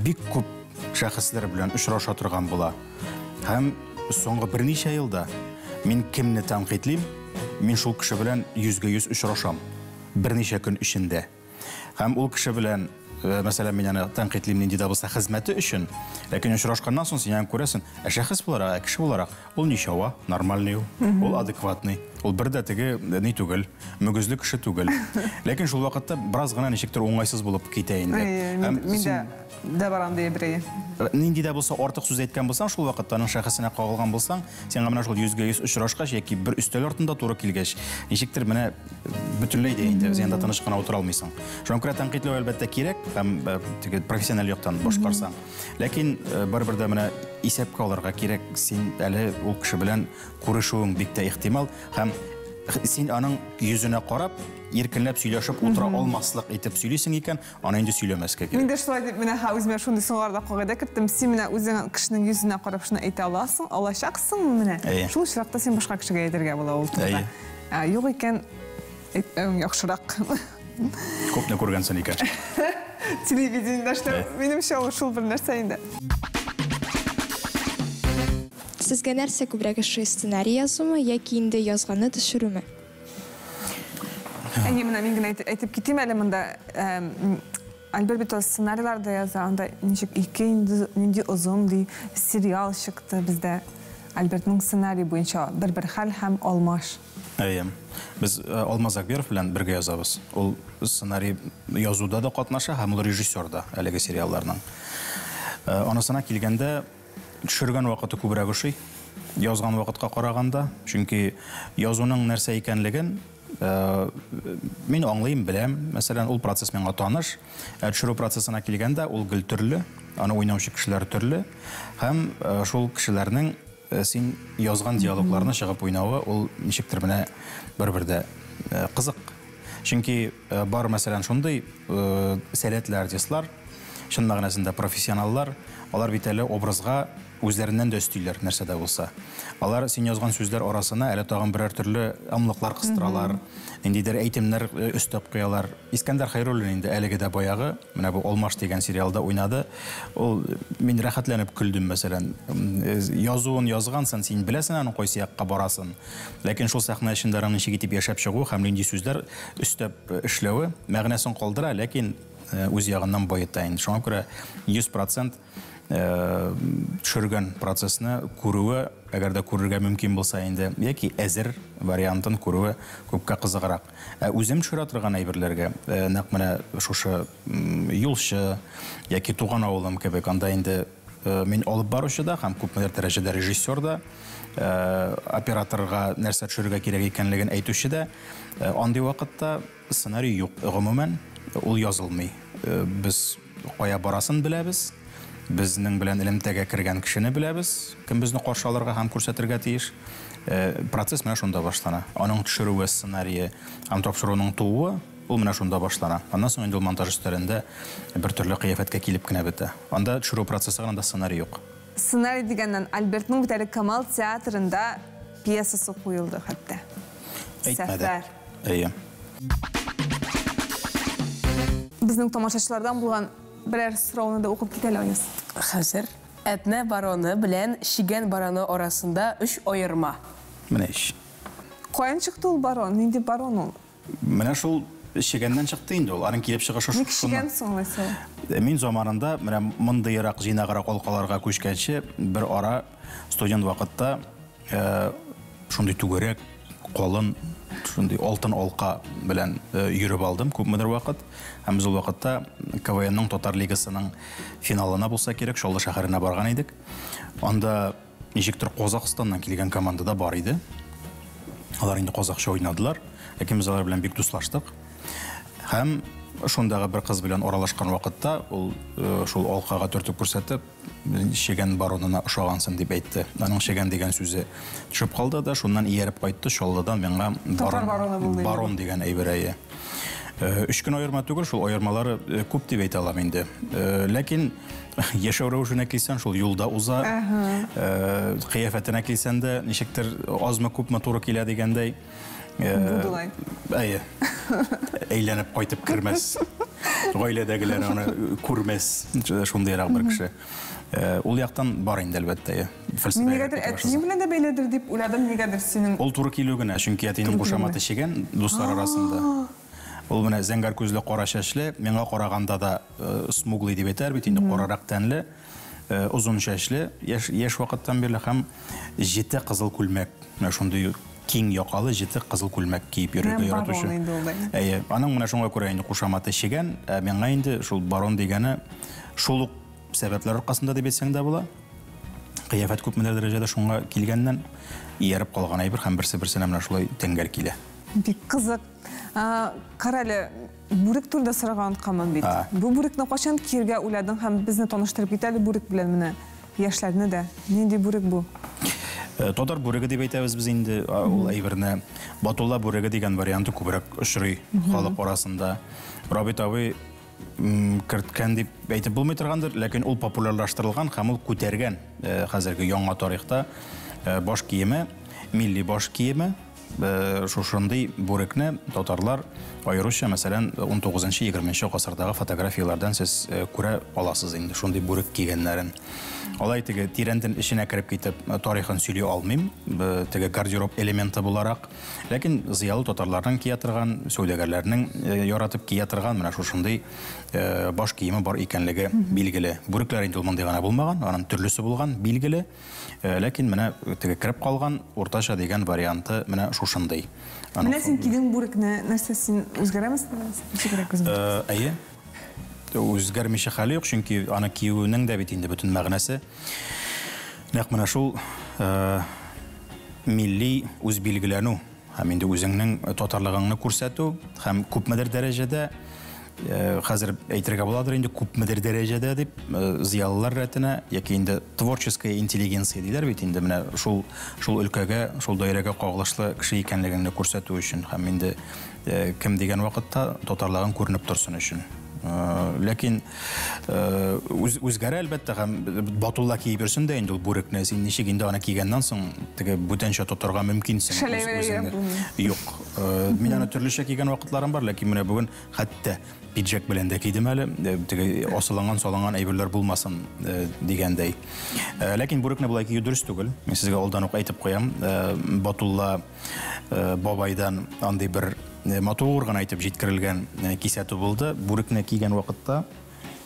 бик күп шәхесләр белән очраша торган була. Һәм соңгы берничә елда мин кемне тәнкыйтьлим, мин шул кеше белән 100% очрашам. Берничә көн эчендә. Һәм ул кеше белән Мәсәлән, мин аны тәнкыйтьлим нинди дә булса хезмәте өчен. Ләкин очрашканнан соң син күрәсен, шәхес буларак, кеше буларак, ул ничава, нормальный ул адекватный. Ул бер дә теге ни түгел, мөгезле кеше түгел. Ләкин шул вакытта бераз гына ничектер уңайсыз булып китә инде. Мин дә барам дия берәй. Нинди дә булса артык сүз әйткән булсаң, шул вакытта аның шәхесенә кагылган булсаң, сиңа менә шул 100% очрашкач яки бер өстәл артында туры килгәч, ничектер менә бөтенләй дә инде зыянда тыныч кына утыра алмыйсың. Шуңа күрә тәнкыйтьләү әлбәттә кирәк һәм теге профессиональ яктан башкарсаң. Ләкин бер-бер дә менә исәпкә алырга кирәк. Син әле ул кеше белән күрешүең бик тә ихтимал һәм син аның йөзенә карап, иркенләп сөйләшеп утыра алмаслык итеп сөйлисең икән, аны инде сөйләмәскә кирәк. Мин дә шулай дип менә үземә шундый соңларда кагыйдә кертем. Син менә үзең кешенең йөзенә карап шуны әйтә аласың, алачаксың менә. Шул очракта син башка кешегә әйтергә була ул турыда. Юк икән, яхшырак. Күпне күргәнсең икән. Телевидениедә эшләп, минемчә шул бер нәрсә инде. Сезгә нәрсә күбрәк ошый, сценарий язумы яки инде язганны төшерүме? Менә мин генә әйтеп китим әле монда. Альберт бит сценарийларда яза, анда ничек нинди озын ди сериал чыкты бездә. Альбертның сценарий буенча бер хәл һәм алмаш. Без Алмаз Акберов белән бергә язабыз. Ул сценарий язуда да катнаша һәм ул режиссер да әлеге сериалларның. Анысына килгәндә төшергән вакыты күбрәк ошый. Язган вакытка караганда, чөнки язуның нәрсә икәнлеген мин аңлыйм, беләм. Мәсәлән, ул процесс миңа таныш. Төшерү процессына килгәндә ул гел төрле, аны уйнаучы кешеләр төрле. Һәм шул кешеләрнең син язган диалогларны чыгып уйнавы ул ничектер менә бер-бердә кызык. Чөнки бар мәсәлән шундый сәләтле артистлар, чын мәгънәсендә профессионаллар, алар бит әле образга үзләреннән дә өстиләр нәрсәдә булса. Алар син язган сүзләр арасына әле тагын берәр төрле амлыклар кыстыралар, ниндидер әйтемнәр өстәп куялар. Искәндәр Хәйруллин инде әлеге дә баягы, менә бу Алмаш дигән сериалда уйнады. Ул мин рәхәтләнеп көлдем мәсәлән. Язуын язгансың, син беләсең аны кайсы якка барасын. Ләкин шул сәхнә эчендә ничек итеп яшәп чыгу һәм нинди сүзләр өстәп эшләве мәгънәсен калдыра, ләкин үз ягыннан байыта инде. Шуңа күрә 100% төшергән процессны күрүе, әгәр дә күрергә мөмкин булса инде, яки әзер вариантын күрүе күпкә кызыграк. Үзем төшерә торган әйберләргә, нәкъ менә шушы юлчы яки туган авылым кебек, анда инде мин алып баручы да һәм күпмедер дәрәҗәдә режиссер да, операторга нәрсә төшерергә кирәк икәнлеген әйтүче дә, андый вакытта сценарий юк. Гомумән ул язылмый. Без кая барасын беләбез. Безнең белән элемтәгә кергән кешене беләбез, кем безне каршы алырга һәм күрсәтергә тиеш. Процесс менә шунда башлана. Аның төшерүе, сценарие, һәм тапшыруның тууы ул менә шунда башлана. Аннан соң инде монтаж эшләрендә бер төрле кыяфәткә килеп кенә бетә. Анда төшерү процессы гына сценарий юк. Сценарий дигәннән Альбертның бит әле Камал театрында пьесасы куелды хәтта. Әйтмәдә. Әйе. Безнең тамашачылардан булган берәр сорауны да укып китә алабыз. Хәзер Әтнә бароны белән Шигән бароны арасында 3 аерма. Менә иш. Каян чыкты ул барон? Нинди барон ул? Менә шул Шигәннән чыкты инде ул. Аның килеп чыгышы шушы. Ник Шигән соңласа? Мин заманында менә мондыйрак җыйнаграк алкаларга күчкәнче бер ара студент вакытта шундый түгәрәк, калын, шундый алтын алка белән йөреп алдым күпмедер вакыт. Һәм без ул вакытта КВНның Татар лигасының финалына булса кирәк, Шаллы шәһәренә барган идек. Анда ничектер Казакъстаннан килгән команда да бар иде. Алар инде казакча уйнадылар. Ләкин без алар белән бик дуслаштык. Һәм шундагы бер кыз белән аралашкан вакытта ул шул алкага төртеп күрсәтеп, Шигән баронына ошагансың дип әйтте. Аның Шигән дигән сүзе төшеп калды да, шуннан ияреп кайтты, Шаллыдан миңа барон дигән әйбер. 3 көн аерма түгел, шул аермалары күп дип әйтә алам инде. Ләкин яшәү рәвешенә килсәң, шул юлда уза, кыяфәтенә килсәң дә ничектер азмы күпме туры килә дигәндәй. Будулай. Әйе. Әйләнеп кайтып кермәс. Гаиләдәгеләр аны күрмәс. Шундыйрак бер кеше. Ул яктан бар инде әлбәттә. Мин нигәдер әтинең белән дә бәйләдер дип уйладым, нигәдер синең. Ул туры килү генә, чөнки әтинең кушаматы Шигән дуслар арасында. Ул менә зәңгәр күзле, кара чәчле, миңа караганда да смуглый дип әйтәр бит инде, карарак тәнле, узун чәчле, яшь вакыттан бирле һәм җете кызыл күлмәк. Менә шундый киң якалы җете кызыл күлмәк киеп йөрергә яратучы. Әйе, аның менә шуңа күрә инде кушаматы Шигән, миңа инде шул барон дигәне шул ук сәбәпләр аркасында дип әйтсәң дә була. Кыяфәт күпмедер дәрәҗәдә шуңа килгәннән ияреп калган әйбер һәм берсе-берсенә менә шулай тәңгәр килә. Бик кызык. Карале, бүрек турында сораган камын бит. Бу бүрекне качан киргә уйладың һәм безне таныштырып кит әле бүрек белән менә яшьләрне дә. Нинди бүрек бу? Татар бүреге дип әйтәбез без инде, ул әйберне Батулла бүреге дигән варианты күбрәк очрый халык арасында. Рабит абый керткән дип әйтеп булмый торгандыр, ләкин ул популярлаштырылган һәм ул күтәргән хәзерге яңа тарихта баш киеме, милли баш киеме. Шушындый бүрекне татарлар аеруча, мәсәлән, 19-20 гасырдагы фотографиялардан сез күрә аласыз инде шундый бүрек кигәннәрен. Алай теге тирәндән эченә кирип китеп тарихын сөйли алмыйм, теге гардероб элементы буларак, ләкин зыялы татарларның кия торган, сәүдәгәрләрнең яратып кия торган менә шушындый баш киеме бар икәнлеге билгеле. Бүрекләр инде мондый гына булмаган, аның төрлесе булган, билгеле. Ләкин менә теге кирип калган уртача дигән варианты менә шушындый. Менә син кигән бүрекне нәрсә син үзгәрәмәсеңме? Ничегрәк үзгәрәсең? Әйе. Үзгәрмичә хәле юк, чөнки аны киюнең дә бит инде бөтен мәгънәсе. Нәкъ менә шул милли үз билгеләнү һәм инде үзеңнең татарлыгыңны күрсәтү һәм күпмедер дәрәҗәдә хәзер әйтергә буладыр инде күпмедер дәрәҗәдә дип зыялылар рәтенә яки инде творческая интеллигенция диләр бит инде менә шул өлкәгә, шул даирәгә кагылышлы кеше икәнлегеңне күрсәтү өчен һәм инде кем дигән вакытта татарлыгың күренеп торсын өчен. Ләкин үзгәрә әлбәттә һәм Батулла киеп йөрсен дә инде ул бүрекне син ничек инде аны кигәннән соң теге бүтәнчә тотарга мөмкинсең. Юк. Мин аны төрлечә кигән вакытларым бар, ләкин менә бүген хәтта пиджак белән дә кидем әле, теге асыланган саланган әйберләр булмасын дигәндәй. Ләкин бүрекне булай кию дөрес түгел. Мин сезгә алдан ук әйтеп куям, Батулла бабайдан андый бер матур гына әйтеп җиткерелгән кисәтү булды. Бүрекне кигән вакытта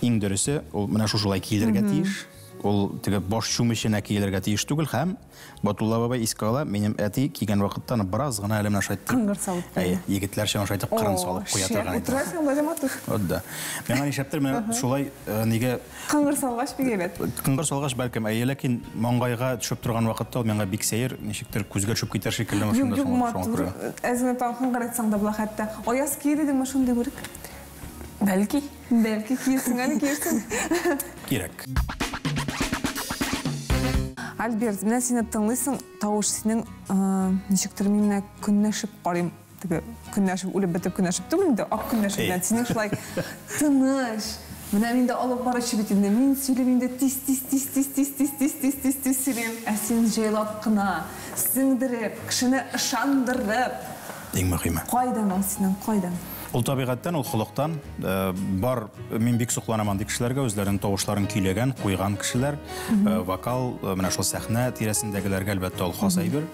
иң дөресе ул менә шулай киелергә тиеш. Ул теге баш чүмеченә киелергә тиеш түгел һәм Батулла бабай искә ала, минем әти кигән вакытта бераз гына әле менә шайтып. Кыңгыр салып. Егетләрчә шайтып кырын салып куя торган иде. Утырасың да матур. Отда. Мен аны шәптер менә шулай нигә Кыңгыр салгач бик әйбәт. Кыңгыр салгач бәлкем ләкин маңгайга төшеп торган вакытта ул миңа бик сәер, ничектер күзгә төшеп китәр шикелле шунда шуңа. Әзме тан кыңгыр әйтсәң дә була хәтта. Аяз киедеңме шундый бүрек? Бәлки киесең, әле киерсең. Кирәк. Альберт, менә сине тыңлыйсың, тавыш синең ничектер мине көннәшеп карыйм. Теге көннәшеп үлеп бетеп көннәшеп түгел инде, ак көннәшеп белән синең шулай тыныш. Менә миндә алып баручы бит инде. Мин сөйләм инде тиз сөйләм. Ә син җайлап кына, сеңдереп, кешене ышандырып. Иң мөһиме. Кайдан ул синең, кайдан? Ул табигатьтән, ул холыктан бар, мин бик сокланам андый кешеләргә, үзләренең тавышларын көйләгән, куйган кешеләр, вокал, менә шул сәхнә тирәсендәгеләргә әлбәттә ул хас әйбер.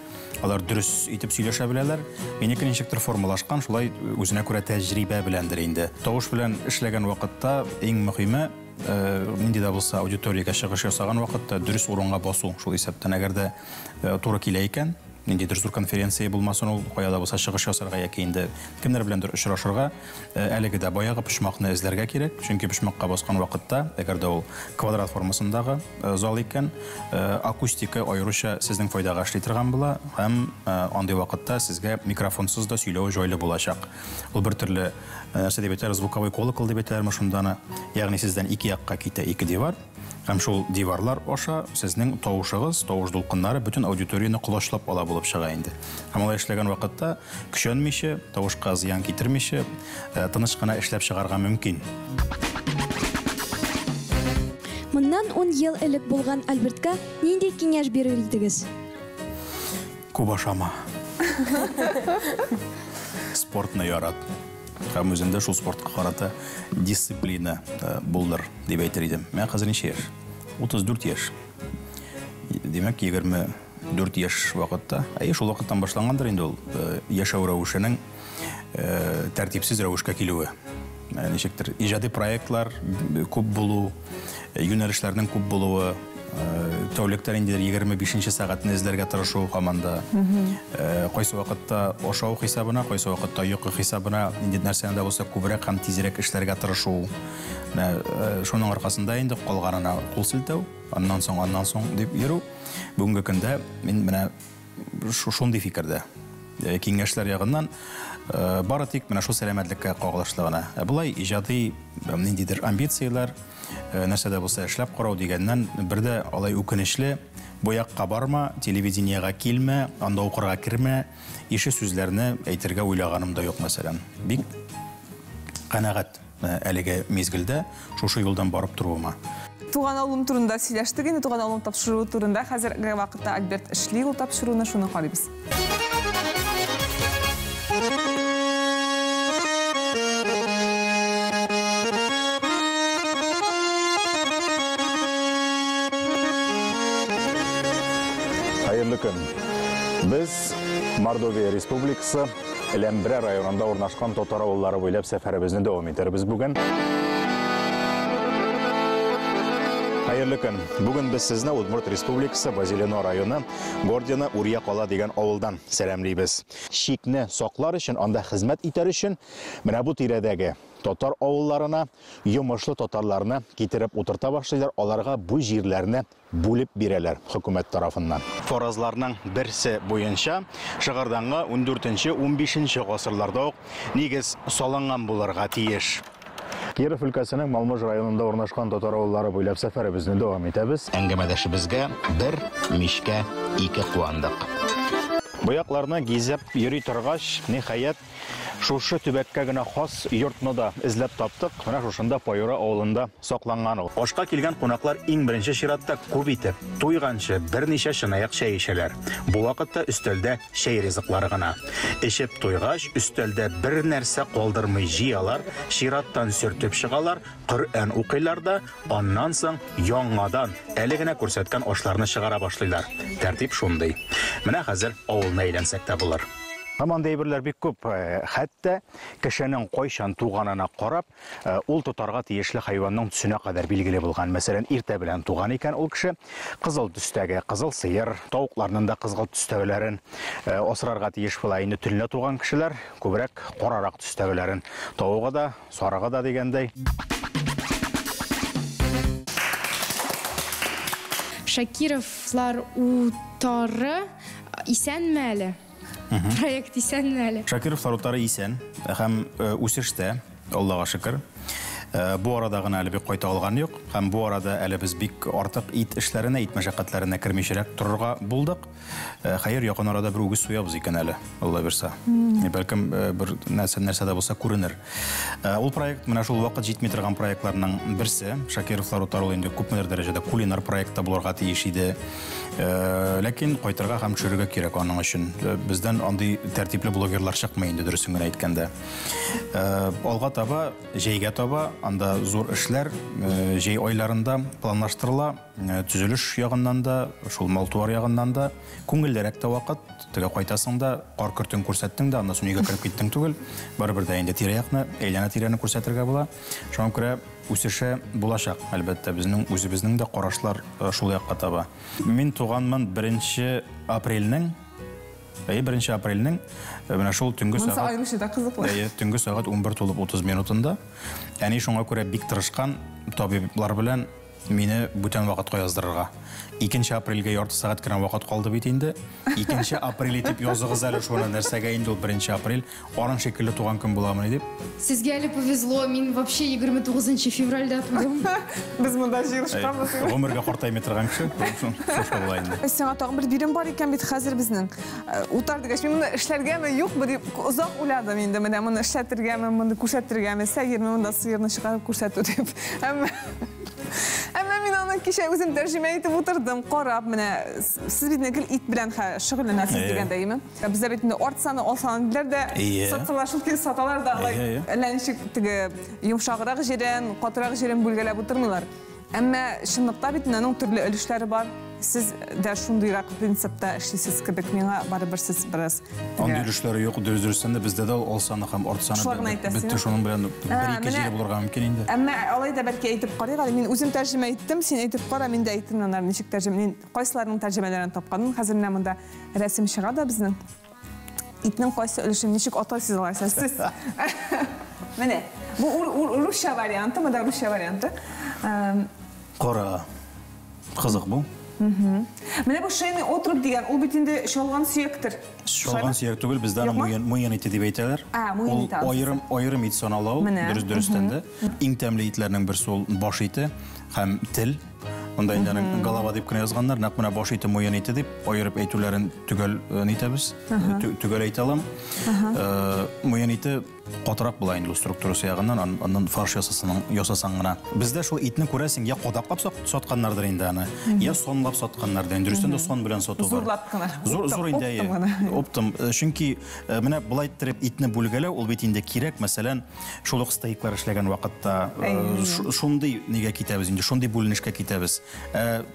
Алар дөрес итеп сөйләшә беләләр. Минеке ничектер формалашкан, шулай үзенә күрә тәҗрибә беләндер инде. Тавыш белән эшләгән вакытта иң мөһиме нинди дә булса аудиториягә чыгыш ясаган вакытта дөрес урынга басу. Шул исәптән әгәр дә туры килә икән, ниндидер зур конференция булмасын, ул каяда булса чыгыш ясарга яки инде кемнәр беләндер очрашырга, әлеге дә баягы пишмакны эзләргә кирәк. Чөнки пишмакка баскан вакытта, әгәр дә ул квадрат формасындагы зал икән, акустика аеруча сезнең файдага эшли торган була һәм андый вакытта сезгә микрофонсыз да сөйләү җайлы булачак. Ул бер төрле нәрсә дип әйтәләр, звуковой колокол дип әйтәләр шунданы. Ягъни сездән ике якка китә ике дивар. Һәм шул диварлар аша сезнең тавышыгыз, тавыш дулкыннары бөтен аудиторияны кулачлап ала булып чыга инде. Һәм алай эшләгән вакытта көчәнмичә, тавышка зыян китермичә, тыныч кына эшләп чыгарга мөмкин. Моннан 10 ел элек булган Альбертка нинди киңәш бирер идегез? Күп ашама. Спортны ярат. Һәм үзендә шул спортка карата дисциплина булдыр дип әйтер идем. Мен хәзер ничә яшь? 34 яшь. Димәк, 24 яшь вакытта, шул вакыттан башлангандыр инде ул яшәү рәвешенең тәртипсез рәвешкә килүе. Ничектер иҗади проектлар күп булу, юнәлешләрнең күп булуы, тәүлектә инде 25-нче сәгатьне эзләргә тырышу команда. Кайсы вакытта ашау хисабына, кайсы вакытта йокы хисабына инде нәрсәне дә булса күбрәк һәм тизрәк эшләргә тырышу. Шуның аркасында инде калганына кул селтәү, аннан соң дип йөрү. Бүгенге көндә мин менә шундый фикердә. Киңәшләр ягыннан бары тик менә шул сәламәтлеккә кагылышлы гына. Булай иҗади ниндидер амбициялар, нәрсәдә булса эшләп карау дигәннән бердә алай үкенечле, бу якка барма, телевидениегә килмә, анда укырга кирмә, ише сүзләрне әйтергә уйлаганым да юк мәсәлән. Бик канәгать әлеге мизгелдә шушы юлдан барып торуыма. Туган авылым турында сөйләштек, инде туган авылым тапшыру турында хәзерге вакытта Альберт эшли, ул тапшыруны шуны карыйбыз. Hayırlı gün. Biz Mordovия Республикасы Лембре районында орнашкан татар авыллары буйлап сәфәребезне дәвам итәрбез бүген. Хайырлы көн. Бүген без сезне Удмурт Республикасы Базилино районы Гордина Урия кала дигән авылдан сәламлыйбыз. Шикне саклар өчен, анда хезмәт итәр өчен менә бу тирәдәге татар авылларына, йомышлы татарларны китереп утырта башлыйлар, аларга бу җирләрне бүлеп бирәләр хөкүмәт тарафыннан. Фаразларның берсе буенча Шыгырданга 14-15 гасырларда ук нигез салынган булырга тиеш. Киров өлкәсенең Малмыж районында урнашкан татар авыллары буйлап сәфәребезне дәвам итәбез. Әңгәмәдәшебезгә бер мишкә ике куандык. Буякларны гизеп йөри торгач, ниһаять шушы төбәккә генә хас йортны да эзләп таптык. Менә шушында Паюра авылында сакланган ул. Ашка килгән кунаклар иң беренче чиратта күп итеп, туйганчы берничә чынаяк чәй ишәләр. Бу вакытта өстәлдә чәй ризыклары гына. Эчеп туйгач, өстәлдә бер нәрсә калдырмый җыялар, чираттан сөртеп чыгалар, Коръән укыйлар да, аннан соң яңадан әле генә күрсәткән ашларны чыгара башлыйлар. Тәртип шундый. Менә хәзер авылны әйләнсәк тә булыр. Һаман әйберләр бик күп. Хәтта кешенең кайчан туганына карап, ул тотарга тиешле хайванның төсенә кадәр билгеле булган. Мәсәлән, иртә белән туган икән ул кеше, кызыл төстәге кызыл сыер, тавыкларның да кызгылт төстәгеләрен асрарга тиеш була. Инде төнлә туган кешеләр күбрәк карарак төстәгеләрен, тавыгы да, сарыгы да дигәндәй. Шакировлар утары исәнме әле? Проект исәнме әле? Шакировлар утары исән һәм үсештә, Аллага шөкер. Бу арада гына әле бик кайта алган юк. Һәм бу арада әле без бик артык ит эшләренә, ит мәшәкатьләренә кермичәрәк торырга булдык. Хәер, якын арада бер үгез суябыз икән әле, Алла бирсә. Бәлкем бер нәрсә дә булса күренер. Ул проект менә шул вакыт җитми торган проектларның берсе. Шакировлар утары инде күпмедер дәрәҗәдә кулинар проектта булырга тиеш иде. Ләкин кайтырга һәм төшерергә кирәк аның өчен. Бездән андый тәртипле блогерлар чыкмый инде, дөресен генә әйткәндә. Алга таба, җәйгә таба анда зур эшләр җәй айларында планлаштырыла. Төзелеш ягыннан да, шул мал-туар ягыннан да күңеллерәк тә вакыт. Теге кайтасың да, кар көртен күрсәттең дә, аннан соң өйгә кереп киттең түгел. Барыбер дә инде тирә-якны, әйләнә тирәне күрсәтергә була. Шуңа күрә үсеше булачак, әлбәттә, безнең үзебезнең дә карашлар шул якка таба. Мин туганмын 1 апрельнең, менә шул төнгө сәгать 11:30 Әни шуңа күрә бик тырышкан табиблар белән мине бүтән вакытка яздырырга. 2 апрельгә ярты сәгать кенә вакыт калды бит инде. 2 апрель итеп языгыз әле шуны, нәрсәгә инде ул 1 апрель, аның шикелле туган көн буламы дип. Сезгә әле повезло, мин вообще 29 февральдә тудым. Без монда җыелышканбыз. Гомергә картаймый торган кеше, шушы була инде. Сиңа тагын бер бирем бар икән бит хәзер безнең. Утар дигәч, мин моны эшләргәме, юкмы дип озак уйладым инде. Менә моны эшләтергәме, моны күрсәтергәме, сәгерме, монда сыерны чыгарып күрсәтү дип. Әмма мин аны кичә үзем тәрҗемә итеп утырдым, карап, менә сез бит нәкел ит белән шөгыльләнәсез дигәндәйме? Бездә бит инде арт саны, ал саны диләр дә, сатсалар шул килә саталар да, әллә ничек теге йомшаграк җирен, катырак җирен бүлгәләп утырмыйлар. Әмма чынлыкта бит аның төрле өлешләре бар. Сез дә шундыйрак принципта эшлисез кебек, миңа барыбер сез бераз. Андый өлешләре юк, дөрес-дөрестән дә бездә дә ал саны һәм арт саны бетте, шуның белән 1-2 җире булырга мөмкин инде. Әмма алай да бәлки әйтеп карыйк әле, мин үзем тәрҗемә иттем, син әйтеп кара, мин дә әйтим аннар ничек тәрҗемә, мин кайсыларның тәрҗемәләрен тапканым, хәзер менә монда рәсем чыга да безнең. Итнең кайсы өлешен ничек атайсыз алайсыз сез? Менә, бу русча варианты, монда русча варианты. Кара. Кызык бу. Менә бу шейный отруб дигән, ул бит инде шалган сөяктер. Шалган сөяк түгел, бездә муен ите дип әйтәләр. Ул аерым ит санала ул, дөрес-дөрестән дә. Иң тәмле итләрнең берсе ул баш ите һәм тел. Монда инде голова дип кенә язганнар, нәкъ менә баш ите, муен ите дип аерып әйтүләрен түгел нитәбез, түгел әйтә алам. Муен ите катырак була инде структурасы ягыннан, аннан фарш ясасаң гына. Бездә шул итне күрәсең, я кадаклап сатканнардыр инде аны, я сонлап сатканнардыр. Дөрестән дә сон белән сату бар. Зурлап кына. Зур инде. Оптым. Чөнки менә булай иттереп итне бүлгәләү, ул бит инде кирәк. Мәсәлән, шул ук стейклар эшләгән вакытта шундый нигә китәбез инде, шундый бүленешкә китәбез.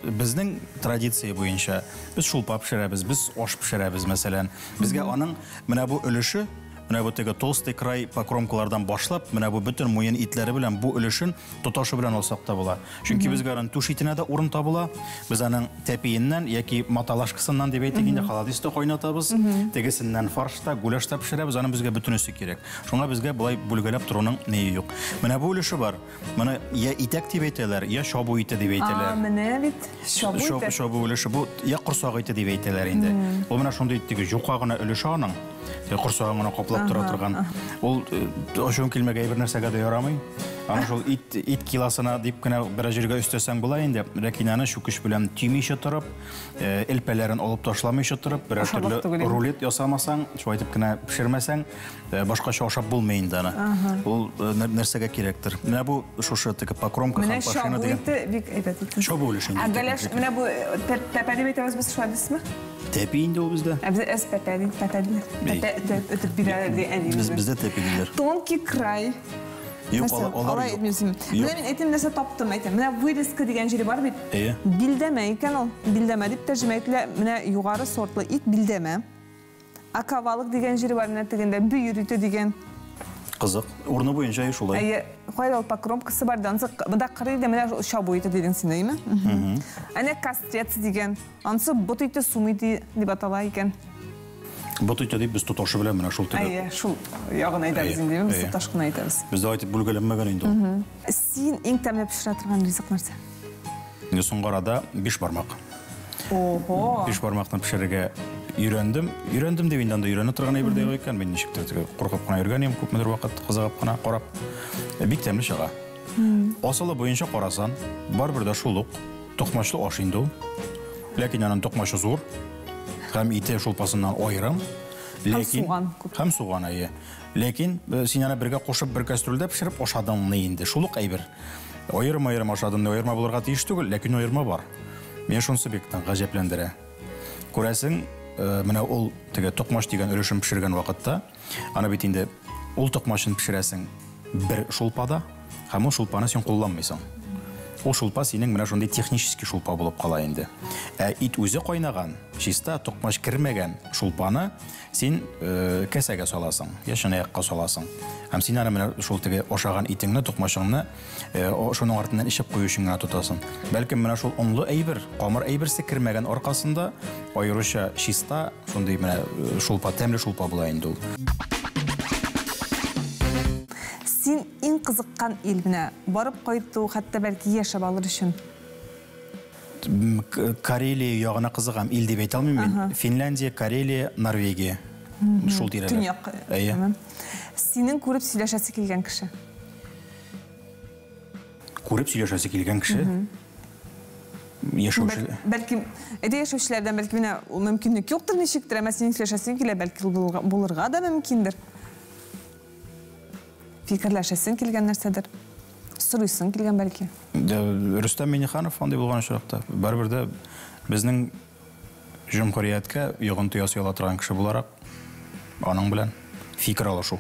Безнең традиция буенча без шулпа пешерәбез, без аш пешерәбез мәсәлән. Безгә аның менә бу өлеше менә бу теге толстый край покромкалардан башлап, менә бу бөтен муен итләре белән бу өлешен тоташы белән алсак та була. Чөнки безгә аны туш итенә дә урын табыла. Без аның тәпиеннән яки маталашкысыннан дип әйтик инде холодильникта кайнатабыз. Тегесеннән фаршта, гуляшта пешерәбез, аны безгә бөтенесе кирәк. Шуңа безгә булай бүлгәләп торуның ние юк. Менә бу өлеше бар. Моны я итәк дип әйтәләр, я шабу ите дип әйтәләр. Менә бит шабу ите. Шабу өлеше бу я корсак ите дип әйтәләр инде. Ул менә шундый итеге юка гына өлеше аның. Корсагын гына каплап тора торган. Ул ошон килмәгә бер нәрсәгә дә ярамый. Аны шул ит килосына дип кенә бер җиргә өстәсәң була инде. Ләкин аны шукыш белән тимичә торып, элпәләрен алып ташламыйча торып, бер төрле рулет ясамасаң, шулай итеп кенә пешермәсәң, башкача ашап булмый инде аны. Ул нәрсәгә кирәктер. Менә бу шушы теге покромка һәм пашина дигән. Менә шабу ите бик әйбәт ите. Шабу өлеше. Әгәләш менә бу тәпәди әйтәбез без шулай дисезме? Тәпи инде ул бездә. Без тәпәди. Өтеп бирә ди. Бездә тәпи диләр. Тонкий край. Юк, алар юк. Менә мин әйтәм нәрсә таптым әйтәм. Менә вырезка дигән җире бар бит. Билдәмә икән ул. Билдәмә дип тәрҗемә ителә. Менә югары сортлы ит билдәмә. Акавалык дигән җире бар менә тегендә бөйөр ите дигән. Кызык. Урны буенча шулай. Әйе, кайда ул покромкасы бар да, монда кырый да менә шабу ите дидең син, әйме? Әнә кастрец дигән. Ансы бот ите сумы ите дип атала икән. Бот ите дип без тоташы белән менә шул теге. Әйе, шул ягын әйтәбез инде, без тоташкын әйтәбез. Без дә әйтеп бүлгәләнмәгән инде ул. Син иң тәмләп пешерә торган ризык нәрсә? Инде соңгы арада 5 бармак. Ого. 5 бармакны пешерергә өйрәндем. Өйрәндем дип инде анда өйрәнә торган әйбер дә икән. Мин ничектер теге куркып кына йөргәнем, күпмедер вакыт кызыгып кына карап. Бик тәмле чыга. Асылы буенча карасан, барбер дә шул ук токмачлы аш инде ул. Ләкин аның токмашы зур. Һәм ите шулпасыннан аерым. Ләкин һәм суган әйе. Ләкин син аны бергә кушып бер кастрюльдә пешереп ашадыңны инде. Шул ук әйбер. Аерым ашадың, аерма булырга тиеш түгел, ләкин аерма бар. Мен шунысы бик гаҗәпләндерә. Күрәсең, менә ул теге токмаш дигән өлешен пешергән вакытта, аны бит инде ул токмашын пешерәсең бер шулпада, һәм ул шулпаны син кулланмыйсың. Ул шулпа синең менә шундый технический шулпа булып кала инде. Ит үзе кайнаган, чиста токмаш кирмәгән шулпаны син кәсәгә саласың, яшен аякка саласың. Һәм син аны менә шул теге ашаган итеңне, токмашыңны шуның артыннан ишеп кую өчен генә тотасың. Бәлкем менә шул онлы әйбер, камыр әйберсе кирмәгән аркасында аеруча чиста шундый менә шулпа, тәмле шулпа була инде ул. Син иң кызыккан ил менә барып кайту, хәтта бәлки яшәп алыр өчен. Карелия ягына кызыгам, ил дип әйтә алмыйм мин. Финляндия, Карелия, Норвегия. Шул тирәләр. Төньяк. Әйе. Синең күреп сөйләшәсе килгән кеше. Күреп сөйләшәсе килгән кеше. Яшәүче. Бәлки, яшәүчеләрдән бәлки менә мөмкинлек юктыр, ничектер, әмма синең сөйләшәсең килә, бәлки булырга да мөмкиндер. Фикерләшәсең килгән нәрсәдер. Сорыйсың килгән бәлки. Рөстәм Миңнеханов андый булган очракта. Барбер дә безнең җөмһүрияткә йогынты ясый ала торган кеше буларак аның белән фикер алышу.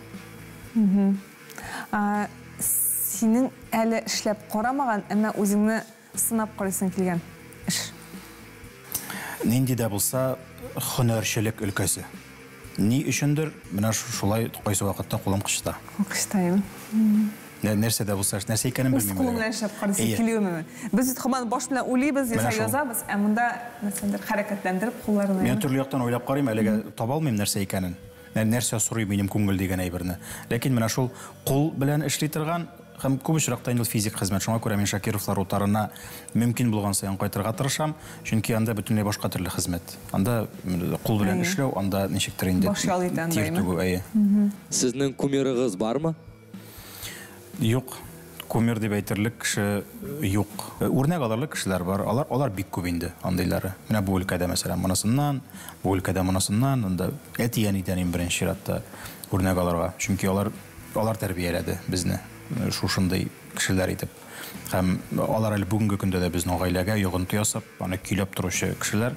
Синең әле эшләп карамаган, әмма үзеңне сынап карыйсың килгән эш. Нинди дә булса һөнәрчелек өлкәсе. Ни өчендер менә шулай кайсы вакытта кулым кышта. Кыштайм. Нәрсә дә булса, нәрсә икәнен белмим. Кулым белән эшләп карыйсың килүме? Без һаман баш белән уйлыйбыз, язабыз, ә монда нәрсәдер хәрәкәтләндереп кулларны. Мен төрле яктан уйлап карыйм, әлегә таба алмыйм нәрсә икәнен. Нәрсә сорый минем күңел дигән әйберне. Ләкин менә шул кул белән эшли торган һәм күп очракта инде физик хезмәт. Шуңа күрә мин Шакировлар утарына мөмкин булган саен кайтырга тырышам, чөнки анда бөтенләй башка төрле хезмәт. Анда кул белән эшләү, анда ничектер инде. Башъял итә анда. Сезнең кумирыгыз бармы? Юк. Кумир дип әйтерлек кеше юк. Үрнәк алырлык кешеләр бар. Алар бик күп инде андыйлары. Менә бу өлкәдә мәсәлән монысыннан, бу өлкәдә монысыннан, анда әти-әнидән беренче чиратта үрнәк алырга. Чөнки алар тәрбияләде безне шушындай кешеләр итеп. Һәм алар әле бүгенге көндә дә безнең гаиләгә йогынты ясап, аны көйләп торучы кешеләр.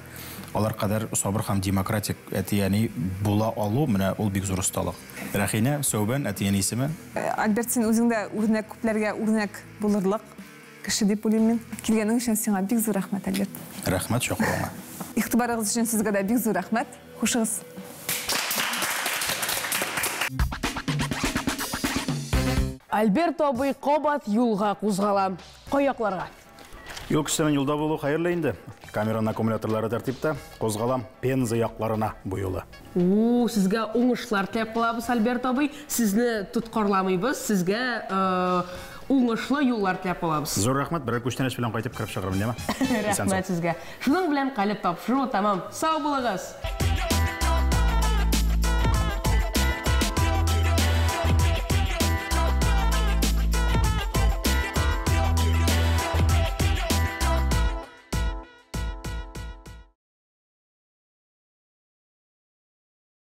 Алар кадәр сабыр һәм демократик әти-әни була алу, менә ул бик зур осталык. Рәхинә Сөүбән әти-әни исеме. Альберт, син үзеңдә үрнәк күпләргә үрнәк булырлык кеше дип уйлыйм мин. Килгәнең өчен сиңа бик зур рәхмәт, Альберт. Рәхмәт чакыруыңа. Игътибарыгыз өчен сезгә дә бик зур рәхмәт. Хушыгыз. Альберт абый қабат юлға қозғалам. Қояқларға. Юл кішінің юлда болу қайырлы енді. Камераның аккумуляторлары тәртіпті, қозғалам Пенза яқларына бұйылы. Сізге оңышлар тілеп қылабыз, Альберт абый. Сізні тұтқарламайбыз, сізге оңышлы юллар тілеп қылабыз. Зор рахмет, бірі көштен білен қайтып кіріп шығарым, деме? Рахмет сізге. Шының білен қалып тапшыру, тамам. Сау болыңыз.